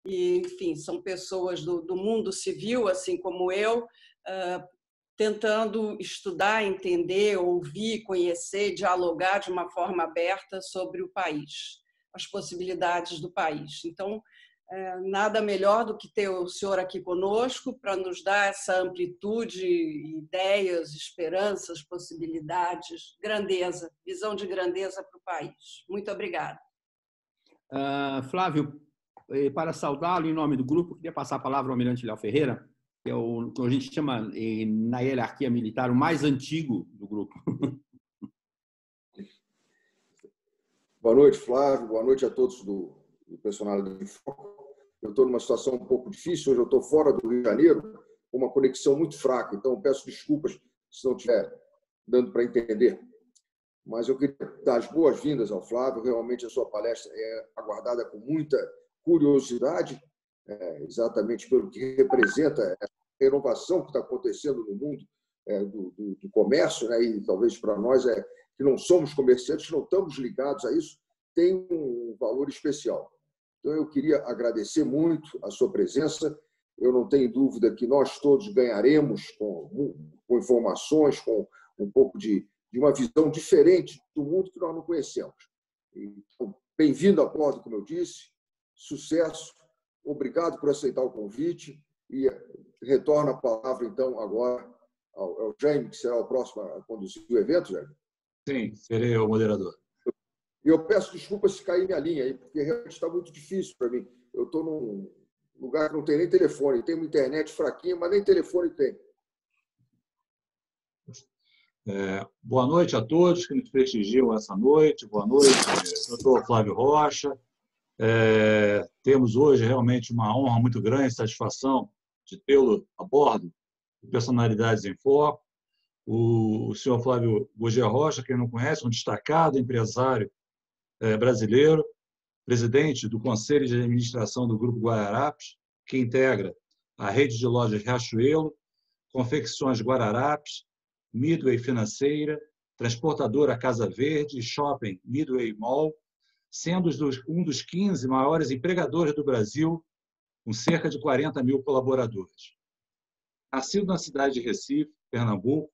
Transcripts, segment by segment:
e, enfim, são pessoas do mundo civil, assim como eu, tentando estudar, entender, ouvir, conhecer, dialogar de uma forma aberta sobre o país, as possibilidades do país. Então, nada melhor do que ter o senhor aqui conosco para nos dar essa amplitude, ideias, esperanças, possibilidades, grandeza, visão de grandeza para o país. Muito obrigada. Flávio, para saudá-lo em nome do grupo, queria passar a palavra ao Almirante Léo Ferreira, que é o que a gente chama, na hierarquia militar, o mais antigo do grupo. Boa noite, Flávio. Boa noite a todos do personal do Foco. Eu estou numa situação um pouco difícil. Hoje eu estou fora do Rio de Janeiro, com uma conexão muito fraca. Então, peço desculpas se não estiver dando para entender. Mas eu queria dar as boas-vindas ao Flávio. Realmente, a sua palestra é aguardada com muita curiosidade, exatamente pelo que representa a renovação que está acontecendo no mundo do comércio, né? E talvez para nós, que não somos comerciantes, não estamos ligados a isso, tem um valor especial. Então, eu queria agradecer muito a sua presença. Eu não tenho dúvida que nós todos ganharemos com informações, com um pouco de uma visão diferente do mundo que nós não conhecemos. Então, bem-vindo a bordo, como eu disse, sucesso, obrigado por aceitar o convite e retorno a palavra, então, agora ao Jaime, que será o próximo a conduzir o evento, Jaime. Sim, serei o moderador. E eu peço desculpas se cair minha linha aí, porque realmente está muito difícil para mim. Eu estou num lugar que não tem nem telefone, tem uma internet fraquinha, mas nem telefone tem. Boa noite a todos que nos prestigiam essa noite. Boa noite, doutor Flávio Rocha. Temos hoje realmente uma honra muito grande, satisfação de tê-lo a bordo de Personalidades em Foco. O senhor Flávio Gugê Rocha, quem não conhece, um destacado empresário brasileiro, presidente do Conselho de Administração do Grupo Guararapes, que integra a rede de lojas Riachuelo, Confecções Guararapes, Midway Financeira, Transportadora Casa Verde e Shopping Midway Mall, sendo um dos 15 maiores empregadores do Brasil, com cerca de 40 mil colaboradores. Nascido na cidade de Recife, Pernambuco,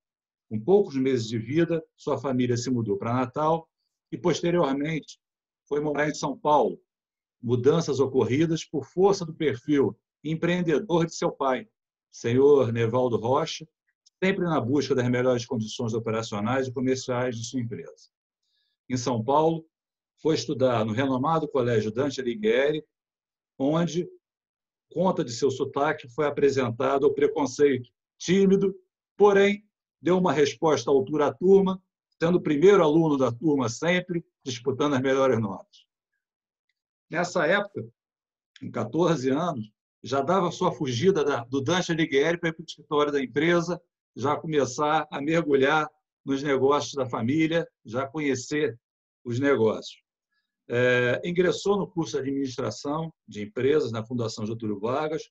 com poucos meses de vida, sua família se mudou para Natal e, posteriormente, foi morar em São Paulo, mudanças ocorridas por força do perfil empreendedor de seu pai, senhor Nevaldo Rocha, sempre na busca das melhores condições operacionais e comerciais de sua empresa. Em São Paulo, foi estudar no renomado Colégio Dante Alighieri, onde, conta de seu sotaque, foi apresentado ao preconceito tímido, porém, deu uma resposta à altura à turma, sendo o primeiro aluno da turma sempre, disputando as melhores notas. Nessa época, com 14 anos, já dava sua fugida do Dante Alighieri para ir para o escritório da empresa, já começar a mergulhar nos negócios da família, já conhecer os negócios. Ingressou no curso de Administração de Empresas na Fundação Getúlio Vargas.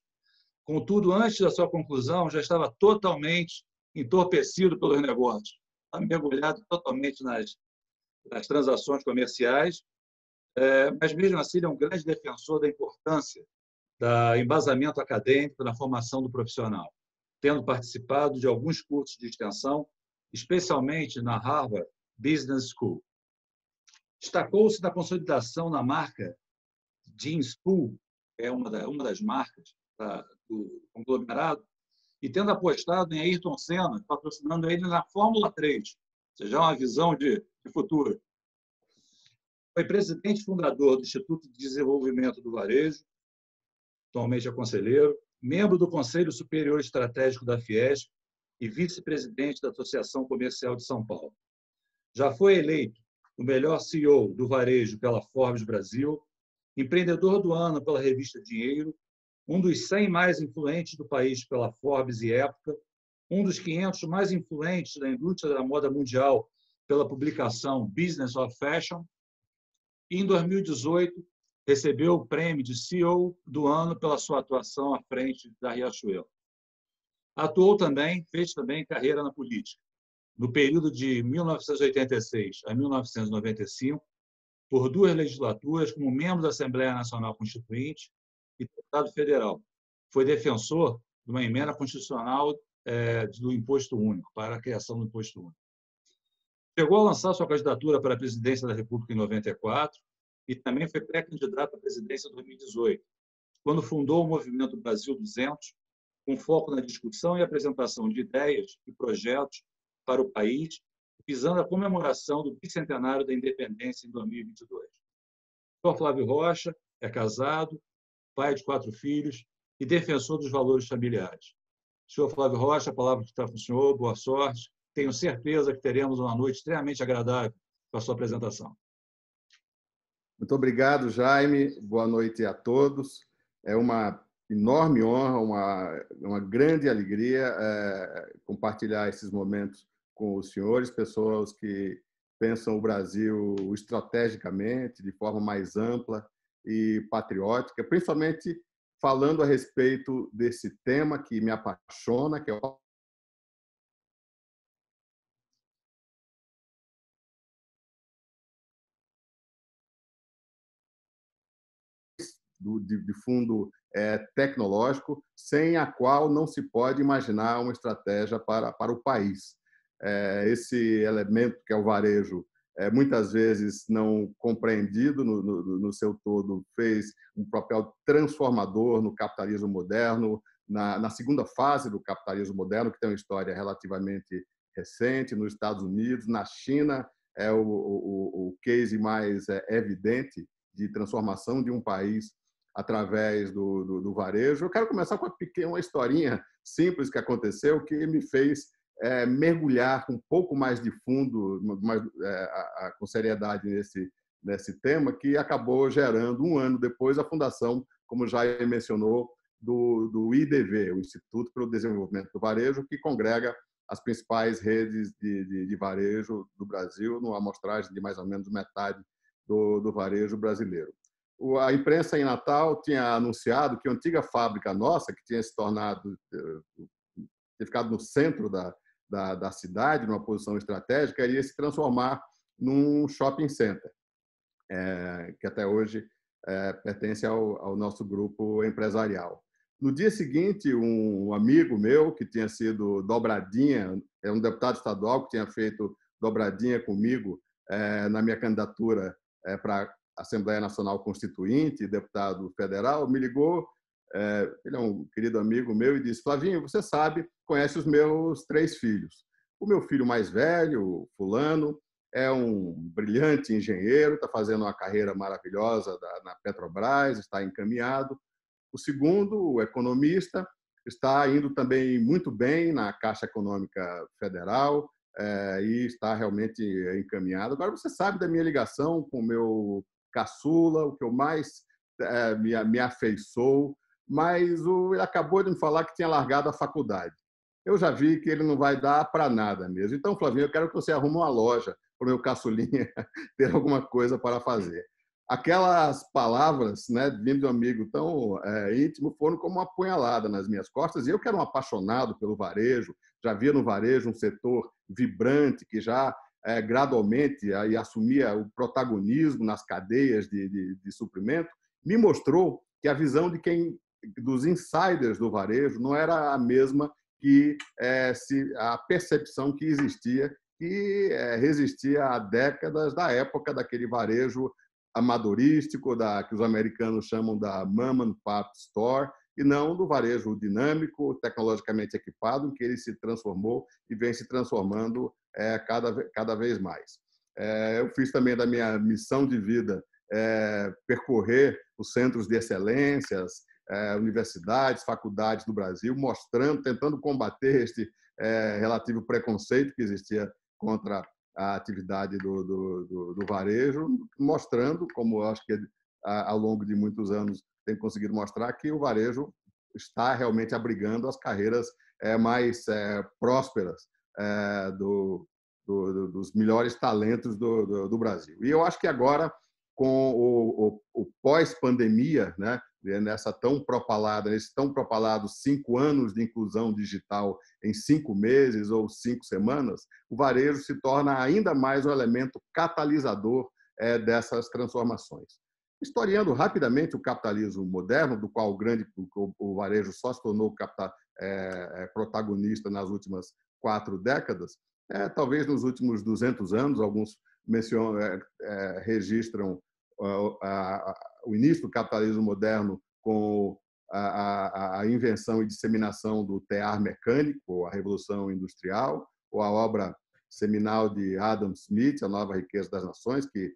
Contudo, antes da sua conclusão, já estava totalmente entorpecido pelos negócios, mergulhado totalmente nas transações comerciais, mas, mesmo assim, ele é um grande defensor da importância do embasamento acadêmico na formação do profissional, tendo participado de alguns cursos de extensão, especialmente na Harvard Business School. Destacou-se na consolidação na marca Jean School, é uma das marcas do conglomerado, e tendo apostado em Ayrton Senna, patrocinando ele na Fórmula 3, ou seja, uma visão de futuro. Foi presidente fundador do Instituto de Desenvolvimento do Varejo, atualmente é conselheiro, membro do Conselho Superior Estratégico da Fiesp e vice-presidente da Associação Comercial de São Paulo. Já foi eleito o melhor CEO do varejo pela Forbes Brasil, empreendedor do ano pela revista Dinheiro, um dos 100 mais influentes do país pela Forbes e Época, um dos 500 mais influentes da indústria da moda mundial pela publicação Business of Fashion, e, em 2018, recebeu o prêmio de CEO do ano pela sua atuação à frente da Riachuelo. Fez também carreira na política. No período de 1986 a 1995, por 2 legislaturas como membro da Assembleia Nacional Constituinte, e deputado federal. Foi defensor de uma emenda constitucional do imposto único, para a criação do imposto único. Chegou a lançar sua candidatura para a presidência da República em 94 e também foi pré-candidato à presidência em 2018, quando fundou o Movimento Brasil 200, com foco na discussão e apresentação de ideias e projetos para o país, visando a comemoração do bicentenário da independência em 2022. O Dr. Flávio Rocha é casado, pai de 4 filhos e defensor dos valores familiares. Senhor Flávio Rocha, a palavra está com o senhor, boa sorte. Tenho certeza que teremos uma noite extremamente agradável com a sua apresentação. Muito obrigado, Jaime. Boa noite a todos. É uma enorme honra, uma grande alegria compartilhar esses momentos com os senhores, pessoas que pensam o Brasil estrategicamente, de forma mais ampla e patriótica, principalmente falando a respeito desse tema que me apaixona, que é o de fundo tecnológico, sem a qual não se pode imaginar uma estratégia para o país. Esse elemento que é o varejo, muitas vezes não compreendido no seu todo, fez um papel transformador no capitalismo moderno, na segunda fase do capitalismo moderno, que tem uma história relativamente recente, nos Estados Unidos, na China, é o case mais evidente de transformação de um país através do varejo. Eu quero começar com uma historinha simples que aconteceu, que me fez mergulhar com um pouco mais de fundo, com seriedade nesse tema, que acabou gerando, um ano depois, a fundação, como já mencionou, do IDV, o Instituto para o Desenvolvimento do Varejo, que congrega as principais redes de varejo do Brasil, numa amostragem de mais ou menos metade do varejo brasileiro. A imprensa em Natal tinha anunciado que a antiga fábrica nossa, que tinha se tornado, tinha ficado no centro da cidade, numa posição estratégica, iria se transformar num shopping center, que até hoje pertence ao nosso grupo empresarial. No dia seguinte, um amigo meu, que tinha sido dobradinha, é um deputado estadual que tinha feito dobradinha comigo na minha candidatura para Assembleia Nacional Constituinte, deputado federal, me ligou, ele é um querido amigo meu, e disse: Flavinho, você sabe, conhece os meus 3 filhos. O meu filho mais velho, fulano, é um brilhante engenheiro, está fazendo uma carreira maravilhosa na Petrobras, está encaminhado. O segundo, o economista, está indo também muito bem na Caixa Econômica Federal e está realmente encaminhado. Agora, você sabe da minha ligação com o meu caçula, o que eu mais me afeiçoou, mas ele acabou de me falar que tinha largado a faculdade. Eu já vi que ele não vai dar para nada mesmo. Então, Flavinho, eu quero que você arrume uma loja para o meu caçulinha ter alguma coisa para fazer. Aquelas palavras, né, vindo de um amigo tão íntimo, foram como uma punhalada nas minhas costas. E eu, que era um apaixonado pelo varejo, já via no varejo um setor vibrante que já gradualmente assumia o protagonismo nas cadeias de suprimento, me mostrou que a visão dos insiders do varejo não era a mesma que a percepção que existia, que resistia a décadas da época daquele varejo amadorístico, que os americanos chamam da mom and pop store, e não do varejo dinâmico, tecnologicamente equipado, em que ele se transformou e vem se transformando cada vez mais. Eu fiz também da minha missão de vida percorrer os centros de excelências, universidades, faculdades do Brasil, tentando combater este relativo preconceito que existia contra a atividade do varejo, mostrando, como eu acho que ao longo de muitos anos tem conseguido mostrar, que o varejo está realmente abrigando as carreiras mais prósperas dos melhores talentos do Brasil. E eu acho que agora, com o pós-pandemia, né, nesse tão propalados 5 anos de inclusão digital em 5 meses ou 5 semanas, o varejo se torna ainda mais um elemento catalisador dessas transformações. Historiando rapidamente o capitalismo moderno, do qual o varejo só se tornou protagonista nas últimas 4 décadas, talvez nos últimos 200 anos, alguns registram o início do capitalismo moderno com a invenção e disseminação do tear mecânico, a Revolução Industrial, ou a obra seminal de Adam Smith, A Nova Riqueza das Nações, que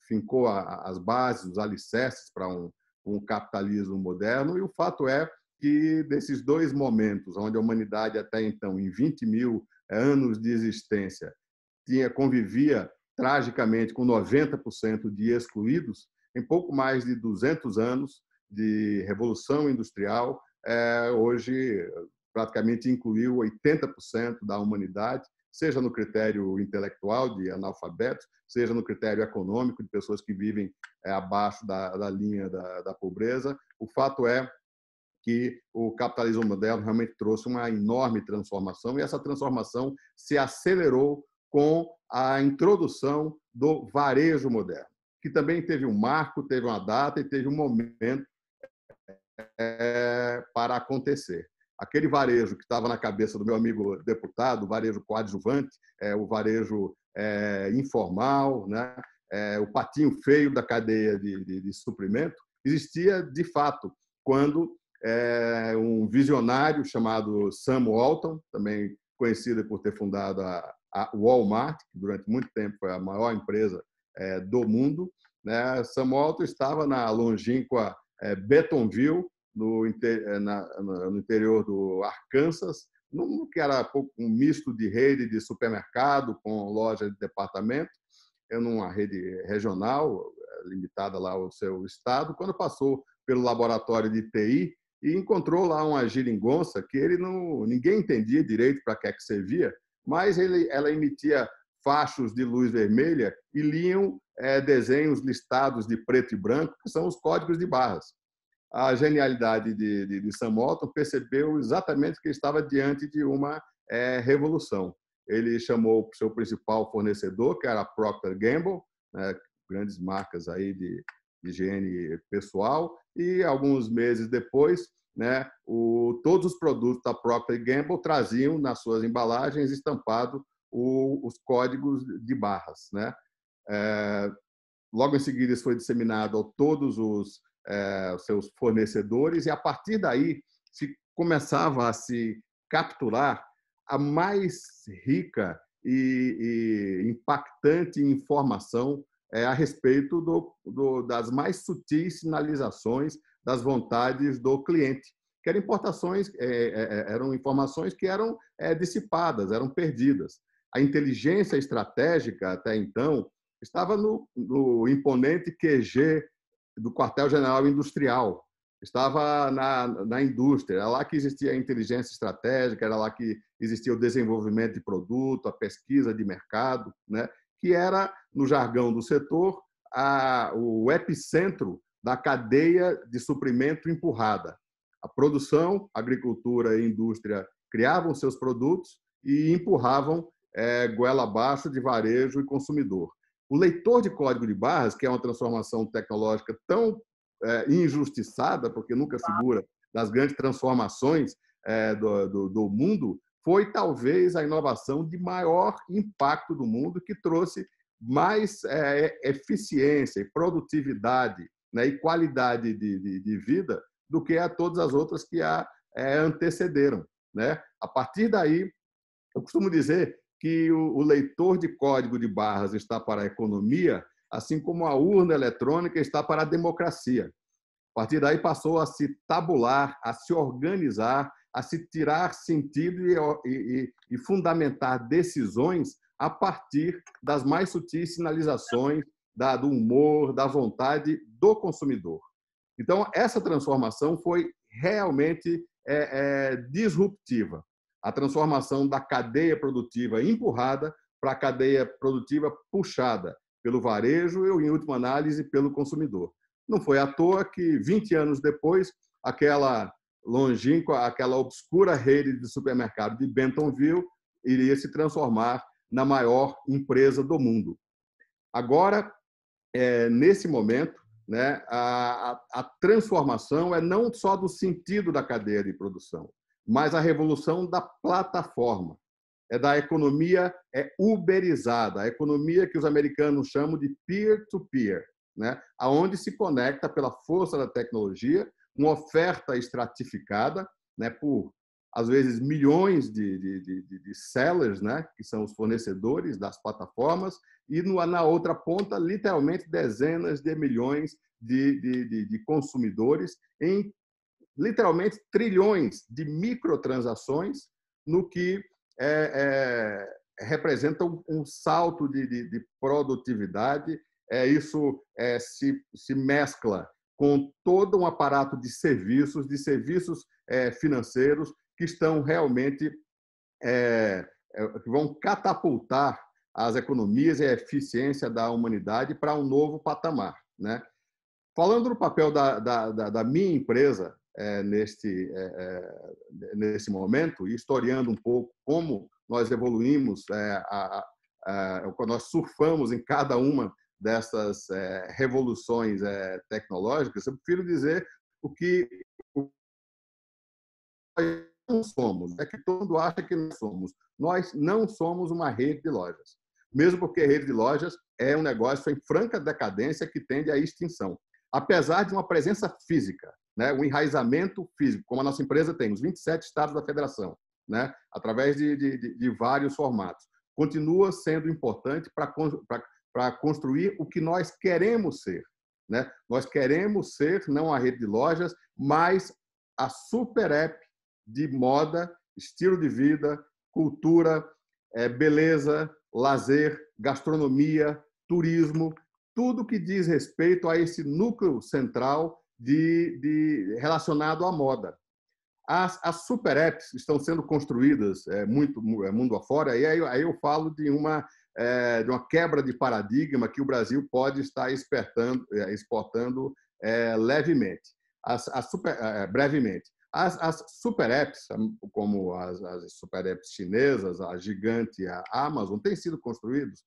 fincou as bases, os alicerces para um capitalismo moderno. E o fato é que, desses 2 momentos, onde a humanidade até então, em 20 mil anos de existência, convivia tragicamente com 90% de excluídos, em pouco mais de 200 anos de revolução industrial, hoje praticamente incluiu 80% da humanidade, seja no critério intelectual de analfabetos, seja no critério econômico de pessoas que vivem abaixo da linha da pobreza. O fato é que o capitalismo moderno realmente trouxe uma enorme transformação, e essa transformação se acelerou com a introdução do varejo moderno, que também teve um marco, teve uma data e teve um momento para acontecer. Aquele varejo que estava na cabeça do meu amigo deputado, o varejo coadjuvante, o varejo informal, né? O patinho feio da cadeia de suprimento, existia de fato quando um visionário chamado Sam Walton, também conhecido por ter fundado a Walmart, que durante muito tempo foi a maior empresa do mundo, né? Sam Walton estava na longínqua Bentonville, no interior do Arkansas, que era um misto de rede de supermercado com loja de departamento, numa rede regional limitada lá ao seu estado, quando passou pelo laboratório de TI e encontrou lá uma geringonça que ninguém entendia direito para que servia, mas ela emitia fachos de luz vermelha e liam desenhos listados de preto e branco, que são os códigos de barras. A genialidade de Sam Walton percebeu exatamente que estava diante de uma revolução. Ele chamou o seu principal fornecedor, que era a Procter & Gamble, né, grandes marcas aí de higiene pessoal, e alguns meses depois, né, todos os produtos da Procter & Gamble traziam nas suas embalagens estampado os códigos de barras, né? Logo em seguida, isso foi disseminado a todos os seus fornecedores, e a partir daí se começava a se capturar a mais rica e impactante informação a respeito das mais sutis sinalizações das vontades do cliente, que eram informações que eram dissipadas, eram perdidas. A inteligência estratégica, até então, estava no imponente QG do quartel-general industrial, estava na indústria, era lá que existia a inteligência estratégica, era lá que existia o desenvolvimento de produto, a pesquisa de mercado, né? Que era, no jargão do setor, o epicentro da cadeia de suprimento empurrada. A produção, a agricultura e a indústria criavam seus produtos e empurravam goela abaixo de varejo e consumidor. O leitor de código de barras, que é uma transformação tecnológica tão injustiçada, porque nunca figura das grandes transformações do mundo, foi talvez a inovação de maior impacto do mundo, que trouxe mais eficiência e produtividade, né, e qualidade de vida do que a todas as outras que a antecederam, né? A partir daí, eu costumo dizer que o leitor de código de barras está para a economia, assim como a urna eletrônica está para a democracia. A partir daí passou a se tabular, a se organizar, a se tirar sentido e fundamentar decisões a partir das mais sutis sinalizações do humor, da vontade do consumidor. Então, essa transformação foi realmente disruptiva. A transformação da cadeia produtiva empurrada para a cadeia produtiva puxada pelo varejo e, em última análise, pelo consumidor. Não foi à toa que, 20 anos depois, aquela longínqua, aquela obscura rede de supermercado de Bentonville iria se transformar na maior empresa do mundo. Agora, nesse momento, né, a transformação é não só do sentido da cadeia de produção, mas a revolução da plataforma, é da economia uberizada, a economia que os americanos chamam de peer-to-peer, né, aonde se conecta pela força da tecnologia uma oferta estratificada, né, por às vezes milhões de sellers, né, que são os fornecedores das plataformas, e na outra ponta, literalmente, dezenas de milhões de consumidores em, literalmente, trilhões de microtransações, no que representa um salto de produtividade. Isso se mescla com todo um aparato de serviços financeiros que estão realmente que vão catapultar as economias e a eficiência da humanidade para um novo patamar, né? Falando do papel da minha empresa nesse momento, e historiando um pouco como nós evoluímos, nós surfamos em cada uma dessas revoluções tecnológicas, eu prefiro dizer o que não somos, é que todo mundo acha que nós somos. Nós não somos uma rede de lojas. Mesmo porque a rede de lojas é um negócio em franca decadência que tende à extinção. Apesar de uma presença física, né, um enraizamento físico, como a nossa empresa tem, os 27 estados da federação, né, através de vários formatos. Continua sendo importante para construir o que nós queremos ser, né? Nós queremos ser não a rede de lojas, mas a super app de moda, estilo de vida, cultura, beleza, lazer, gastronomia, turismo, tudo que diz respeito a esse núcleo central relacionado à moda. As super apps estão sendo construídas muito mundo afora, e aí eu falo de uma quebra de paradigma que o Brasil pode estar exportando levemente, brevemente. As super apps, como as super apps chinesas, a gigante, a Amazon, têm sido construídos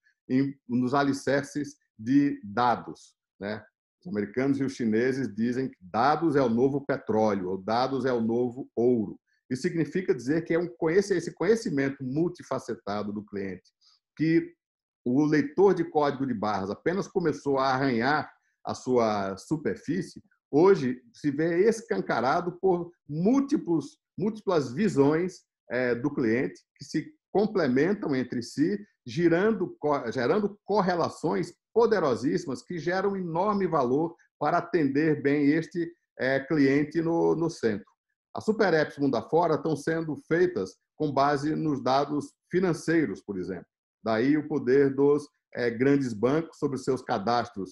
nos alicerces de dados, né? Os americanos e os chineses dizem que dados é o novo petróleo, ou dados é o novo ouro. Isso significa dizer que esse conhecimento multifacetado do cliente, que o leitor de código de barras apenas começou a arranhar a sua superfície, hoje se vê escancarado por múltiplas visões do cliente que se complementam entre si, gerando correlações poderosíssimas que geram enorme valor para atender bem este cliente no centro. As super apps mundo afora estão sendo feitas com base nos dados financeiros, por exemplo. Daí o poder dos grandes bancos sobre os seus cadastros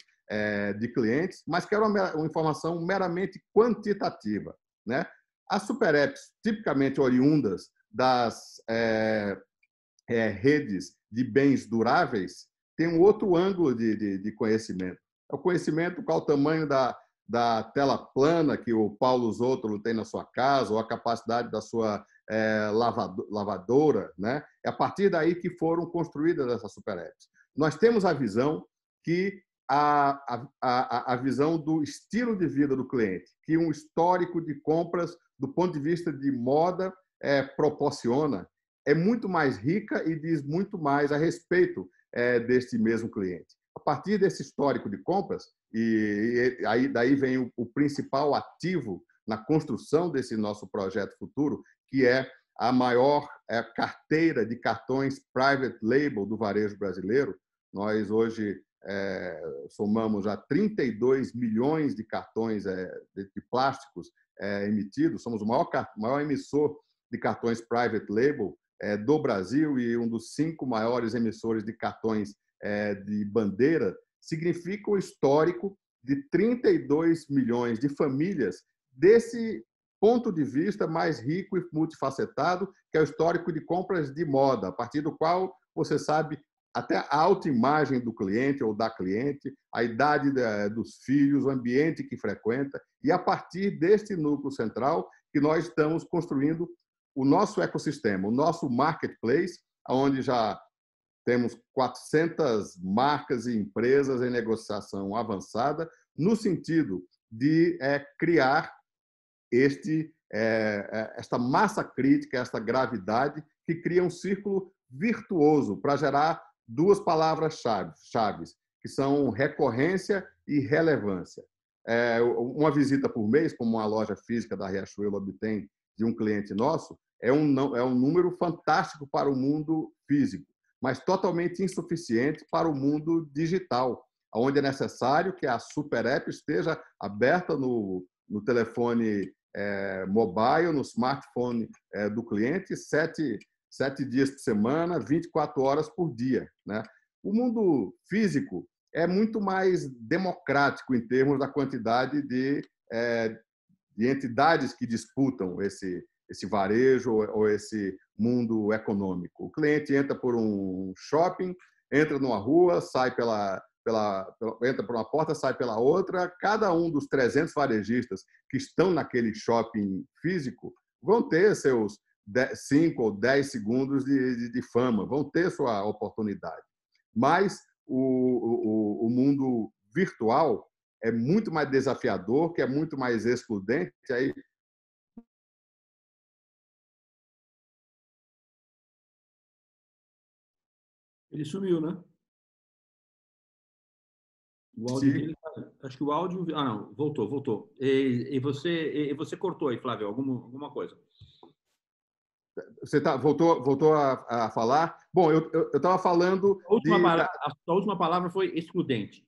de clientes, mas que era uma informação meramente quantitativa, né? As super apps, tipicamente oriundas das redes de bens duráveis, tem um outro ângulo de conhecimento. É o conhecimento qual o tamanho da tela plana que o Paulo Zótolo tem na sua casa, ou a capacidade da sua lavadora, né? É a partir daí que foram construídas essas super apps. Nós temos a visão que a visão do estilo de vida do cliente, que um histórico de compras do ponto de vista de moda proporciona, é muito mais rica e diz muito mais a respeito deste mesmo cliente. A partir desse histórico de compras, daí vem o principal ativo na construção desse nosso projeto futuro, que é a maior carteira de cartões private label do varejo brasileiro. Nós hoje somamos já 32 milhões de cartões de plásticos emitidos, somos o maior emissor de cartões private label do Brasil e um dos 5 maiores emissores de cartões de bandeira. Significa o histórico de 32 milhões de famílias desse ponto de vista mais rico e multifacetado, que é o histórico de compras de moda, a partir do qual você sabe até a autoimagem do cliente ou da cliente, a idade dos filhos, o ambiente que frequenta, e a partir deste núcleo central que nós estamos construindo o nosso ecossistema, o nosso marketplace, onde já temos 400 marcas e empresas em negociação avançada, no sentido de criar esta massa crítica, esta gravidade que cria um círculo virtuoso para gerar duas palavras-chave, que são recorrência e relevância. Uma visita por mês, como uma loja física da Riachuelo obtém de um cliente nosso, é um número fantástico para o mundo físico, mas totalmente insuficiente para o mundo digital, onde é necessário que a Super App esteja aberta no telefone mobile, no smartphone do cliente, 7 dias por semana, 24 horas por dia, né? O mundo físico é muito mais democrático em termos da quantidade de entidades que disputam esse varejo ou esse mundo econômico. O cliente entra por um shopping, entra numa rua, sai entra por uma porta, sai pela outra. Cada um dos 300 varejistas que estão naquele shopping físico vão ter seus 5 ou 10 segundos de fama, vão ter sua oportunidade. Mas o mundo virtual é muito mais desafiador, que é muito mais excludente. Aí ele sumiu, né? O áudio dele, acho que o áudio... Ah, não, voltou. E você cortou aí, Flávio, alguma coisa? Você voltou a falar? Bom, eu estava falando... A última palavra foi excludente.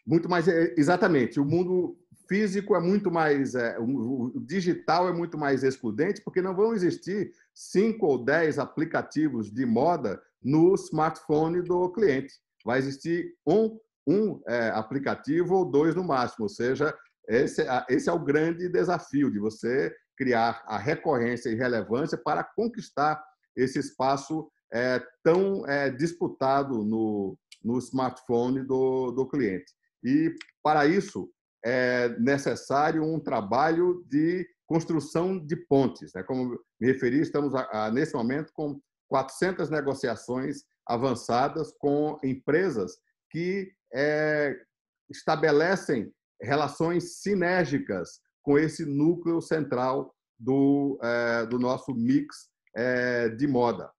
Muito mais... Exatamente. O mundo físico é muito mais... o digital é muito mais excludente, porque não vão existir 5 ou 10 aplicativos de moda no smartphone do cliente. Vai existir um aplicativo ou 2 no máximo. Ou seja, esse é o grande desafio de você criar a recorrência e relevância para conquistar esse espaço tão disputado no smartphone do cliente. E, para isso, é necessário um trabalho de construção de pontes, né? Como me referi, estamos, nesse momento, com 400 negociações avançadas com empresas que estabelecem relações sinérgicas com esse núcleo central do nosso mix de moda.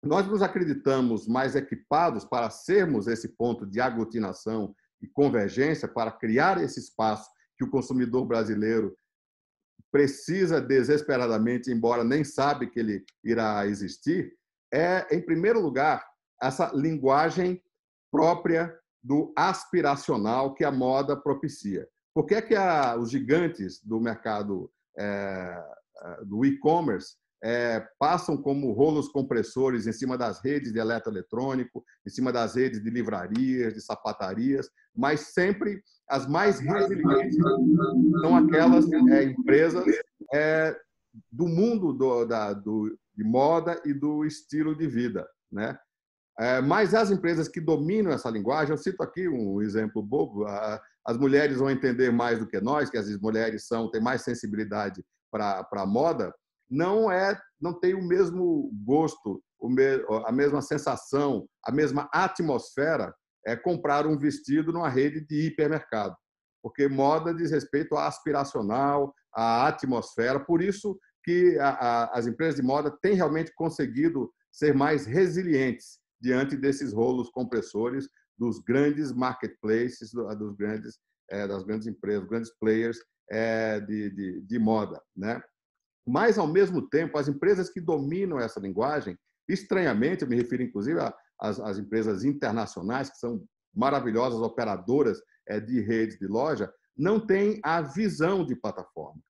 Nós nos acreditamos mais equipados para sermos esse ponto de aglutinação e convergência, para criar esse espaço que o consumidor brasileiro precisa desesperadamente, embora nem sabe que ele irá existir, em primeiro lugar, essa linguagem própria do aspiracional que a moda propicia. Por que os gigantes do mercado do e-commerce passam como rolos compressores em cima das redes de eletroeletrônico, em cima das redes de livrarias, de sapatarias, mas sempre as mais resilientes são aquelas empresas do mundo de moda e do estilo de vida, né? Mas as empresas que dominam essa linguagem, eu cito aqui um exemplo bobo, as mulheres vão entender mais do que nós, que as mulheres têm mais sensibilidade para a moda, não tem o mesmo gosto, a mesma sensação, a mesma atmosfera comprar um vestido numa rede de hipermercado, porque moda diz respeito à aspiracional, à atmosfera. Por isso que as empresas de moda têm realmente conseguido ser mais resilientes diante desses rolos compressores dos grandes marketplaces, das grandes empresas, grandes players de moda, né? Mas, ao mesmo tempo, as empresas que dominam essa linguagem, estranhamente, eu me refiro inclusive às empresas internacionais, que são maravilhosas operadoras de redes de loja, não têm a visão de plataforma,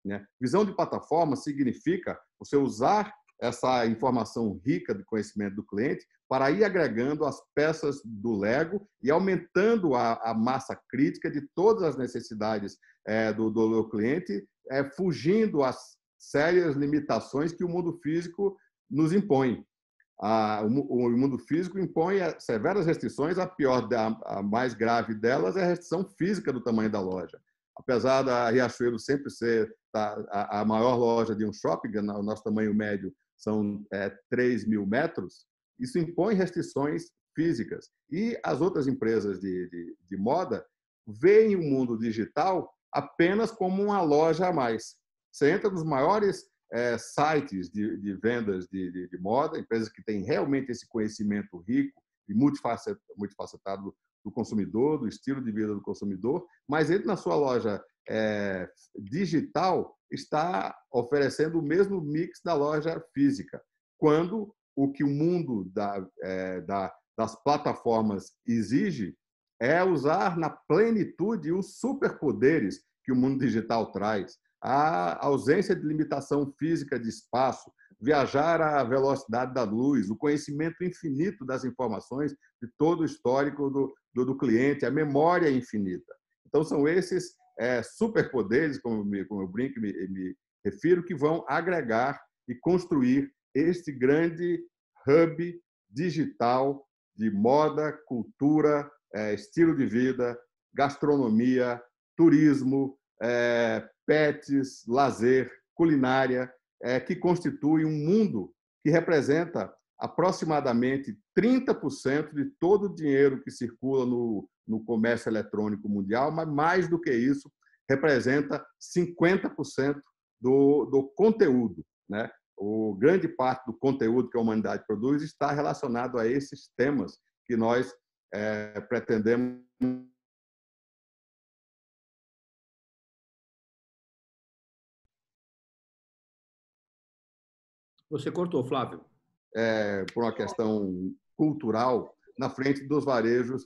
né? Visão de plataforma significa você usar essa informação rica de conhecimento do cliente para ir agregando as peças do Lego e aumentando a massa crítica de todas as necessidades do cliente, fugindo às sérias limitações que o mundo físico nos impõe. O mundo físico impõe severas restrições, a mais grave delas é a restrição física do tamanho da loja. Apesar da Riachuelo sempre ser a maior loja de um shopping, o nosso tamanho médio são 3.000 metros, isso impõe restrições físicas. E as outras empresas de moda veem o mundo digital apenas como uma loja a mais. Você entra nos maiores sites de vendas de moda, empresas que têm realmente esse conhecimento rico e multifacetado do consumidor, do estilo de vida do consumidor, mas ele, na sua loja digital, está oferecendo o mesmo mix da loja física, quando o que o mundo das plataformas exige é usar na plenitude os superpoderes que o mundo digital traz, a ausência de limitação física de espaço, viajar à velocidade da luz, o conhecimento infinito das informações de todo o histórico do cliente, a memória infinita. Então, são esses superpoderes, como eu brinco e me refiro, que vão agregar e construir este grande hub digital de moda, cultura, estilo de vida, gastronomia, turismo, pets, lazer, culinária, que constitui um mundo que representa aproximadamente 30% de todo o dinheiro que circula no comércio eletrônico mundial, mas mais do que isso, representa 50% do conteúdo, né? Grande parte do conteúdo que a humanidade produz está relacionado a esses temas que nós pretendemos. Você cortou, Flávio. Por uma questão cultural, na frente dos varejos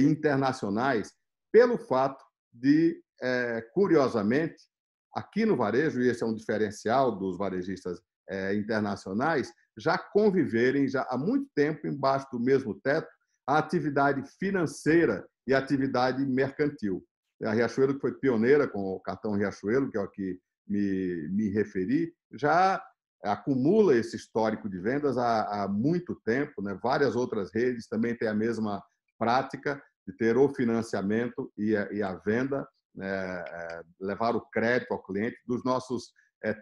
internacionais, pelo fato de, curiosamente, aqui no varejo, e esse é um diferencial dos varejistas internacionais, já conviverem já há muito tempo embaixo do mesmo teto a atividade financeira e a atividade mercantil. A Riachuelo, que foi pioneira com o cartão Riachuelo, que é o que me referi, já acumula esse histórico de vendas há muito tempo, né? Várias outras redes também têm a mesma prática de ter o financiamento e a venda, levar o crédito ao cliente. Dos nossos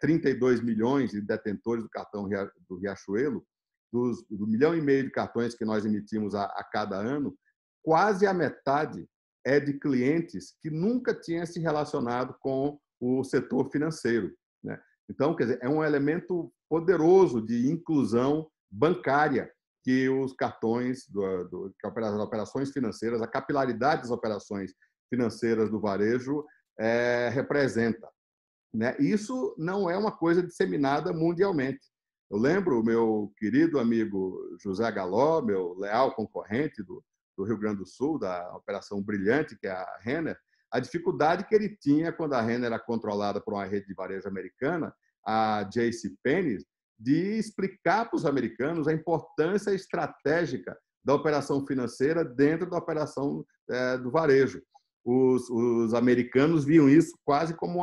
32 milhões de detentores do cartão do Riachuelo, do 1,5 milhão de cartões que nós emitimos a cada ano, quase a metade é de clientes que nunca tinham se relacionado com o setor financeiro, né? Então, quer dizer, é um elemento poderoso de inclusão bancária que os cartões, as operações financeiras, a capilaridade das operações financeiras do varejo representa, né? Isso não é uma coisa disseminada mundialmente. Eu lembro o meu querido amigo José Galó, meu leal concorrente do Rio Grande do Sul, da operação brilhante, que é a Renner, a dificuldade que ele tinha quando a Renner era controlada por uma rede de varejo americana, a JCPenney, de explicar para os americanos a importância estratégica da operação financeira dentro da operação do varejo. Os americanos viam isso quase como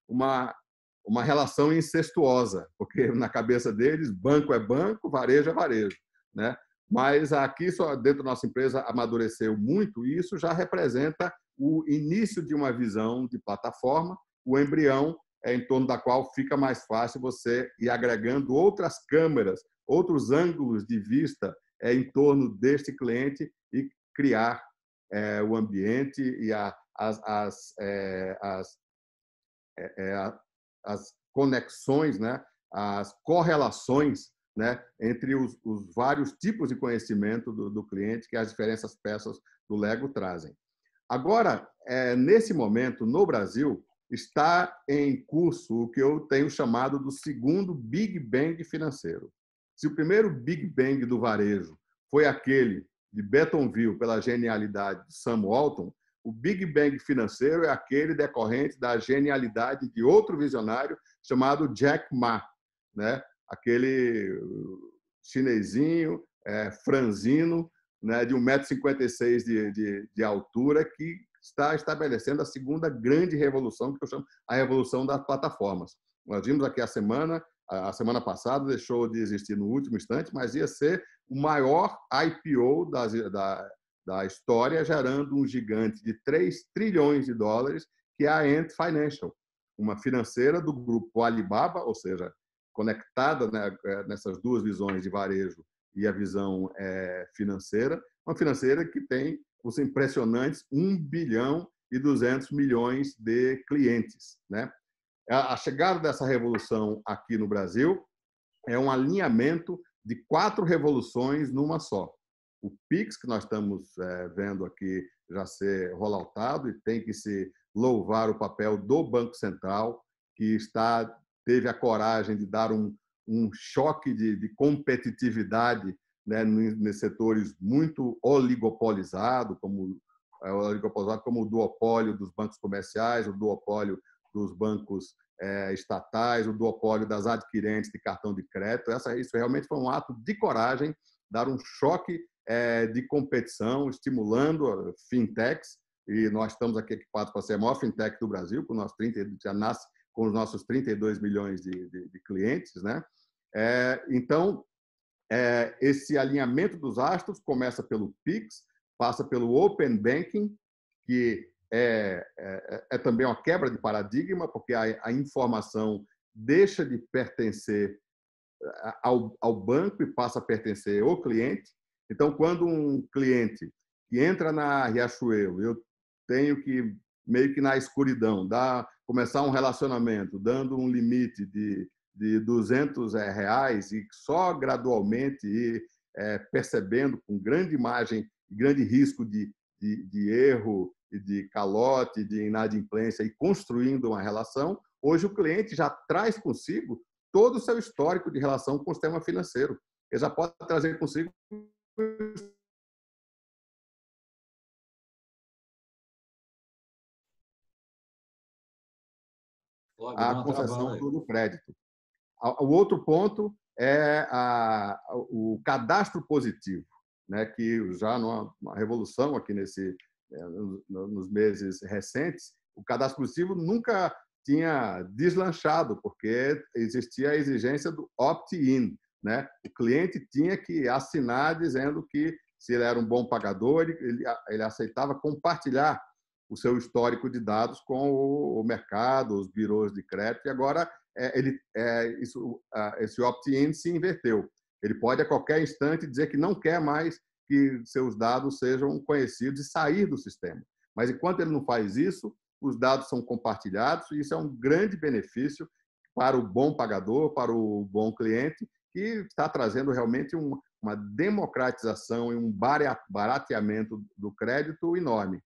uma relação incestuosa, porque na cabeça deles, banco é banco, varejo é varejo, né? Mas aqui, só dentro da nossa empresa, amadureceu muito e isso já representa o início de uma visão de plataforma, o embrião em torno da qual fica mais fácil você ir agregando outras câmeras, outros ângulos de vista em torno deste cliente e criar o ambiente e as conexões, né? As correlações, né? Entre os vários tipos de conhecimento do cliente que as diferentes peças do Lego trazem. Agora, nesse momento, no Brasil, está em curso o que eu tenho chamado do segundo Big Bang financeiro. Se o primeiro Big Bang do varejo foi aquele de Bentonville pela genialidade de Sam Walton, o Big Bang financeiro é aquele decorrente da genialidade de outro visionário chamado Jack Ma, né? Aquele chinesinho, franzino, né? De 1,56 m de altura, que está estabelecendo a segunda grande revolução, que eu chamo a revolução das plataformas. Nós vimos aqui a semana passada, deixou de existir no último instante, mas ia ser o maior IPO da história, gerando um gigante de 3 trilhões de dólares, que é a Ant Financial, uma financeira do grupo Alibaba, ou seja, conectada, né, nessas duas visões de varejo e a visão financeira, uma financeira que tem os impressionantes 1,2 bilhão de clientes, né? A chegada dessa revolução aqui no Brasil é um alinhamento de 4 revoluções numa só. O Pix, que nós estamos vendo aqui já ser rolloutado, e tem que se louvar o papel do Banco Central, que teve a coragem de dar um choque de competitividade, né, nos setores muito oligopolizados, como o duopólio dos bancos comerciais, o duopólio dos bancos estatais, o duopólio das adquirentes de cartão de crédito. Isso realmente foi um ato de coragem, dar um choque de competição, estimulando fintechs, e nós estamos aqui equipados para ser a maior fintech do Brasil, já nasce com os nossos 32 milhões de clientes, né? Então, esse alinhamento dos astros começa pelo Pix, passa pelo Open Banking, que é também uma quebra de paradigma, porque a informação deixa de pertencer ao banco e passa a pertencer ao cliente. Então, quando um cliente que entra na Riachuelo, eu tenho que, meio que na escuridão, começar um relacionamento, dando um limite de R$200 e só gradualmente ir percebendo com grande margem, grande risco de erro, de calote, de inadimplência e construindo uma relação, hoje o cliente já traz consigo todo o seu histórico de relação com o sistema financeiro. Ele já pode trazer consigo a concessão do crédito. O outro ponto é o cadastro positivo, né, que já numa revolução aqui nos meses recentes, o cadastro positivo nunca tinha deslanchado, porque existia a exigência do opt-in, né? O cliente tinha que assinar dizendo que, se ele era um bom pagador, ele aceitava compartilhar o seu histórico de dados com o mercado, os birôs de crédito, e agora esse opt-in se inverteu. Ele pode, a qualquer instante, dizer que não quer mais que seus dados sejam conhecidos e sair do sistema. Mas, enquanto ele não faz isso, os dados são compartilhados, e isso é um grande benefício para o bom pagador, para o bom cliente, que está trazendo realmente uma democratização e um barateamento do crédito enorme.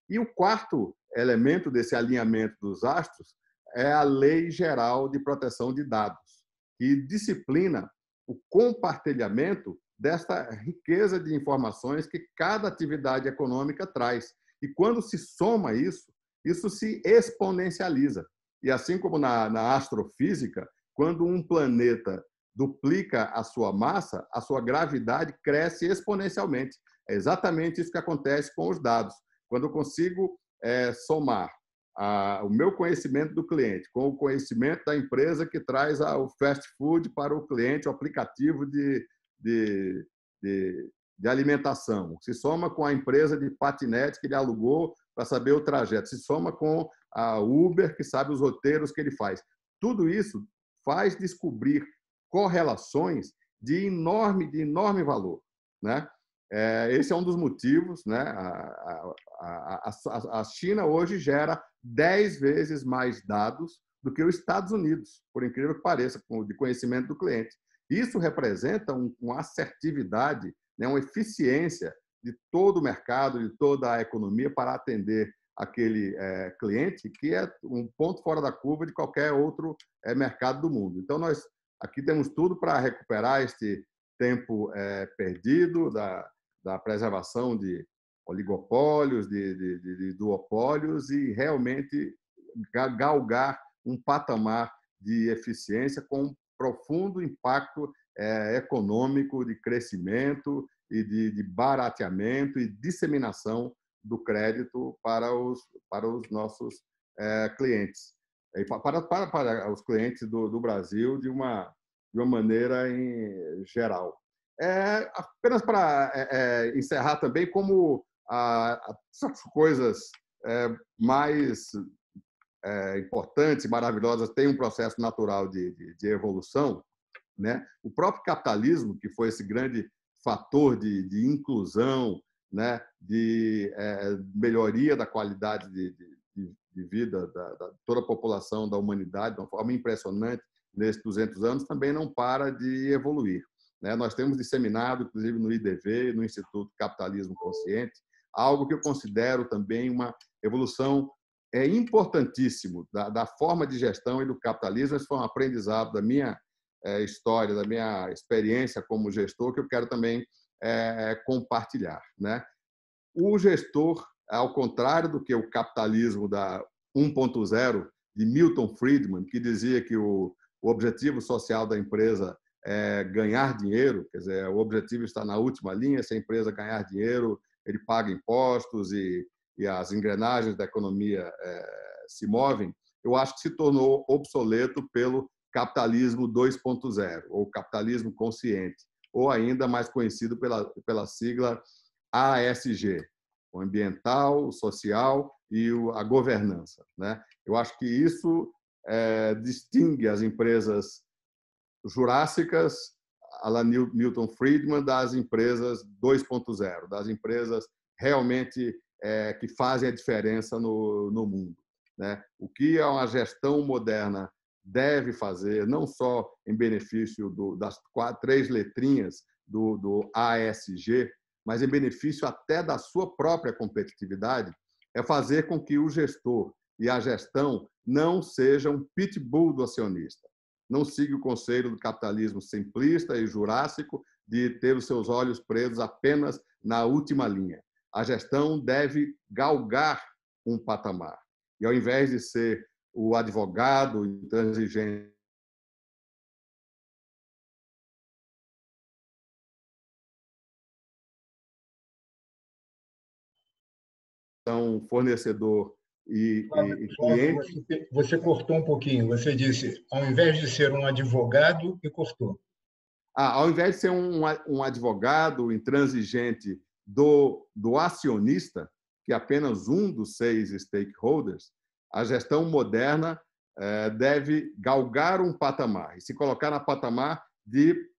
E o quarto elemento desse alinhamento dos astros é a Lei Geral de Proteção de Dados, que disciplina o compartilhamento desta riqueza de informações que cada atividade econômica traz. E quando se soma isso se exponencializa. E assim como na astrofísica, quando um planeta duplica a sua massa, a sua gravidade cresce exponencialmente. É exatamente isso que acontece com os dados. Quando eu consigo somar o meu conhecimento do cliente com o conhecimento da empresa que traz o fast food para o cliente, o aplicativo de alimentação, se soma com a empresa de patinete que ele alugou para saber o trajeto, se soma com a Uber, que sabe os roteiros que ele faz. Tudo isso faz descobrir correlações de enorme valor, né? Esse é um dos motivos, né? A China hoje gera 10 vezes mais dados do que os Estados Unidos, por incrível que pareça, de conhecimento do cliente. Isso representa uma assertividade, né? Uma eficiência de todo o mercado, de toda a economia para atender aquele cliente, que é um ponto fora da curva de qualquer outro mercado do mundo. Então, nós aqui temos tudo para recuperar este tempo perdido da preservação de oligopólios, de duopólios, e realmente galgar um patamar de eficiência com profundo impacto econômico, de crescimento e de barateamento e disseminação do crédito para os nossos clientes, e para os clientes do Brasil de uma maneira em geral. Apenas para encerrar também, como essas coisas mais importantes e maravilhosas têm um processo natural de evolução, né? O próprio capitalismo, que foi esse grande fator de inclusão né, de melhoria da qualidade de vida da toda a população da humanidade, de uma forma impressionante nesses 200 anos, também não para de evoluir, né? Nós temos disseminado, inclusive no IDV, no Instituto Capitalismo Consciente, algo que eu considero também uma evolução importantíssimo da forma de gestão e do capitalismo. Esse foi um aprendizado da minha história, da minha experiência como gestor, que eu quero também compartilhar, né? O gestor, ao contrário do que o capitalismo da 1.0 de Milton Friedman, que dizia que o objetivo social da empresa é ganhar dinheiro, quer dizer, o objetivo está na última linha, se a empresa ganhar dinheiro, ele paga impostos e as engrenagens da economia se movem, eu acho que se tornou obsoleto pelo capitalismo 2.0, ou capitalismo consciente, ou ainda mais conhecido pela sigla ASG, o ambiental, o social e a governança, né? Eu acho que isso distingue as empresas jurássicas, à la Milton Friedman, das empresas 2.0, das empresas realmente que fazem a diferença no mundo, né? O que uma gestão moderna deve fazer, não só em benefício das 3 letrinhas do ASG, mas em benefício até da sua própria competitividade, é fazer com que o gestor e a gestão não sejam pitbull do acionista. Não siga o conselho do capitalismo simplista e jurássico de ter os seus olhos presos apenas na última linha. A gestão deve galgar um patamar. E, ao invés de ser o advogado intransigente, fornecedor e cliente. Você cortou um pouquinho. Você disse, ao invés de ser um advogado, e cortou. Ao invés de ser um advogado intransigente do acionista, que é apenas um dos 6 stakeholders, a gestão moderna deve galgar um patamar e se colocar no patamar de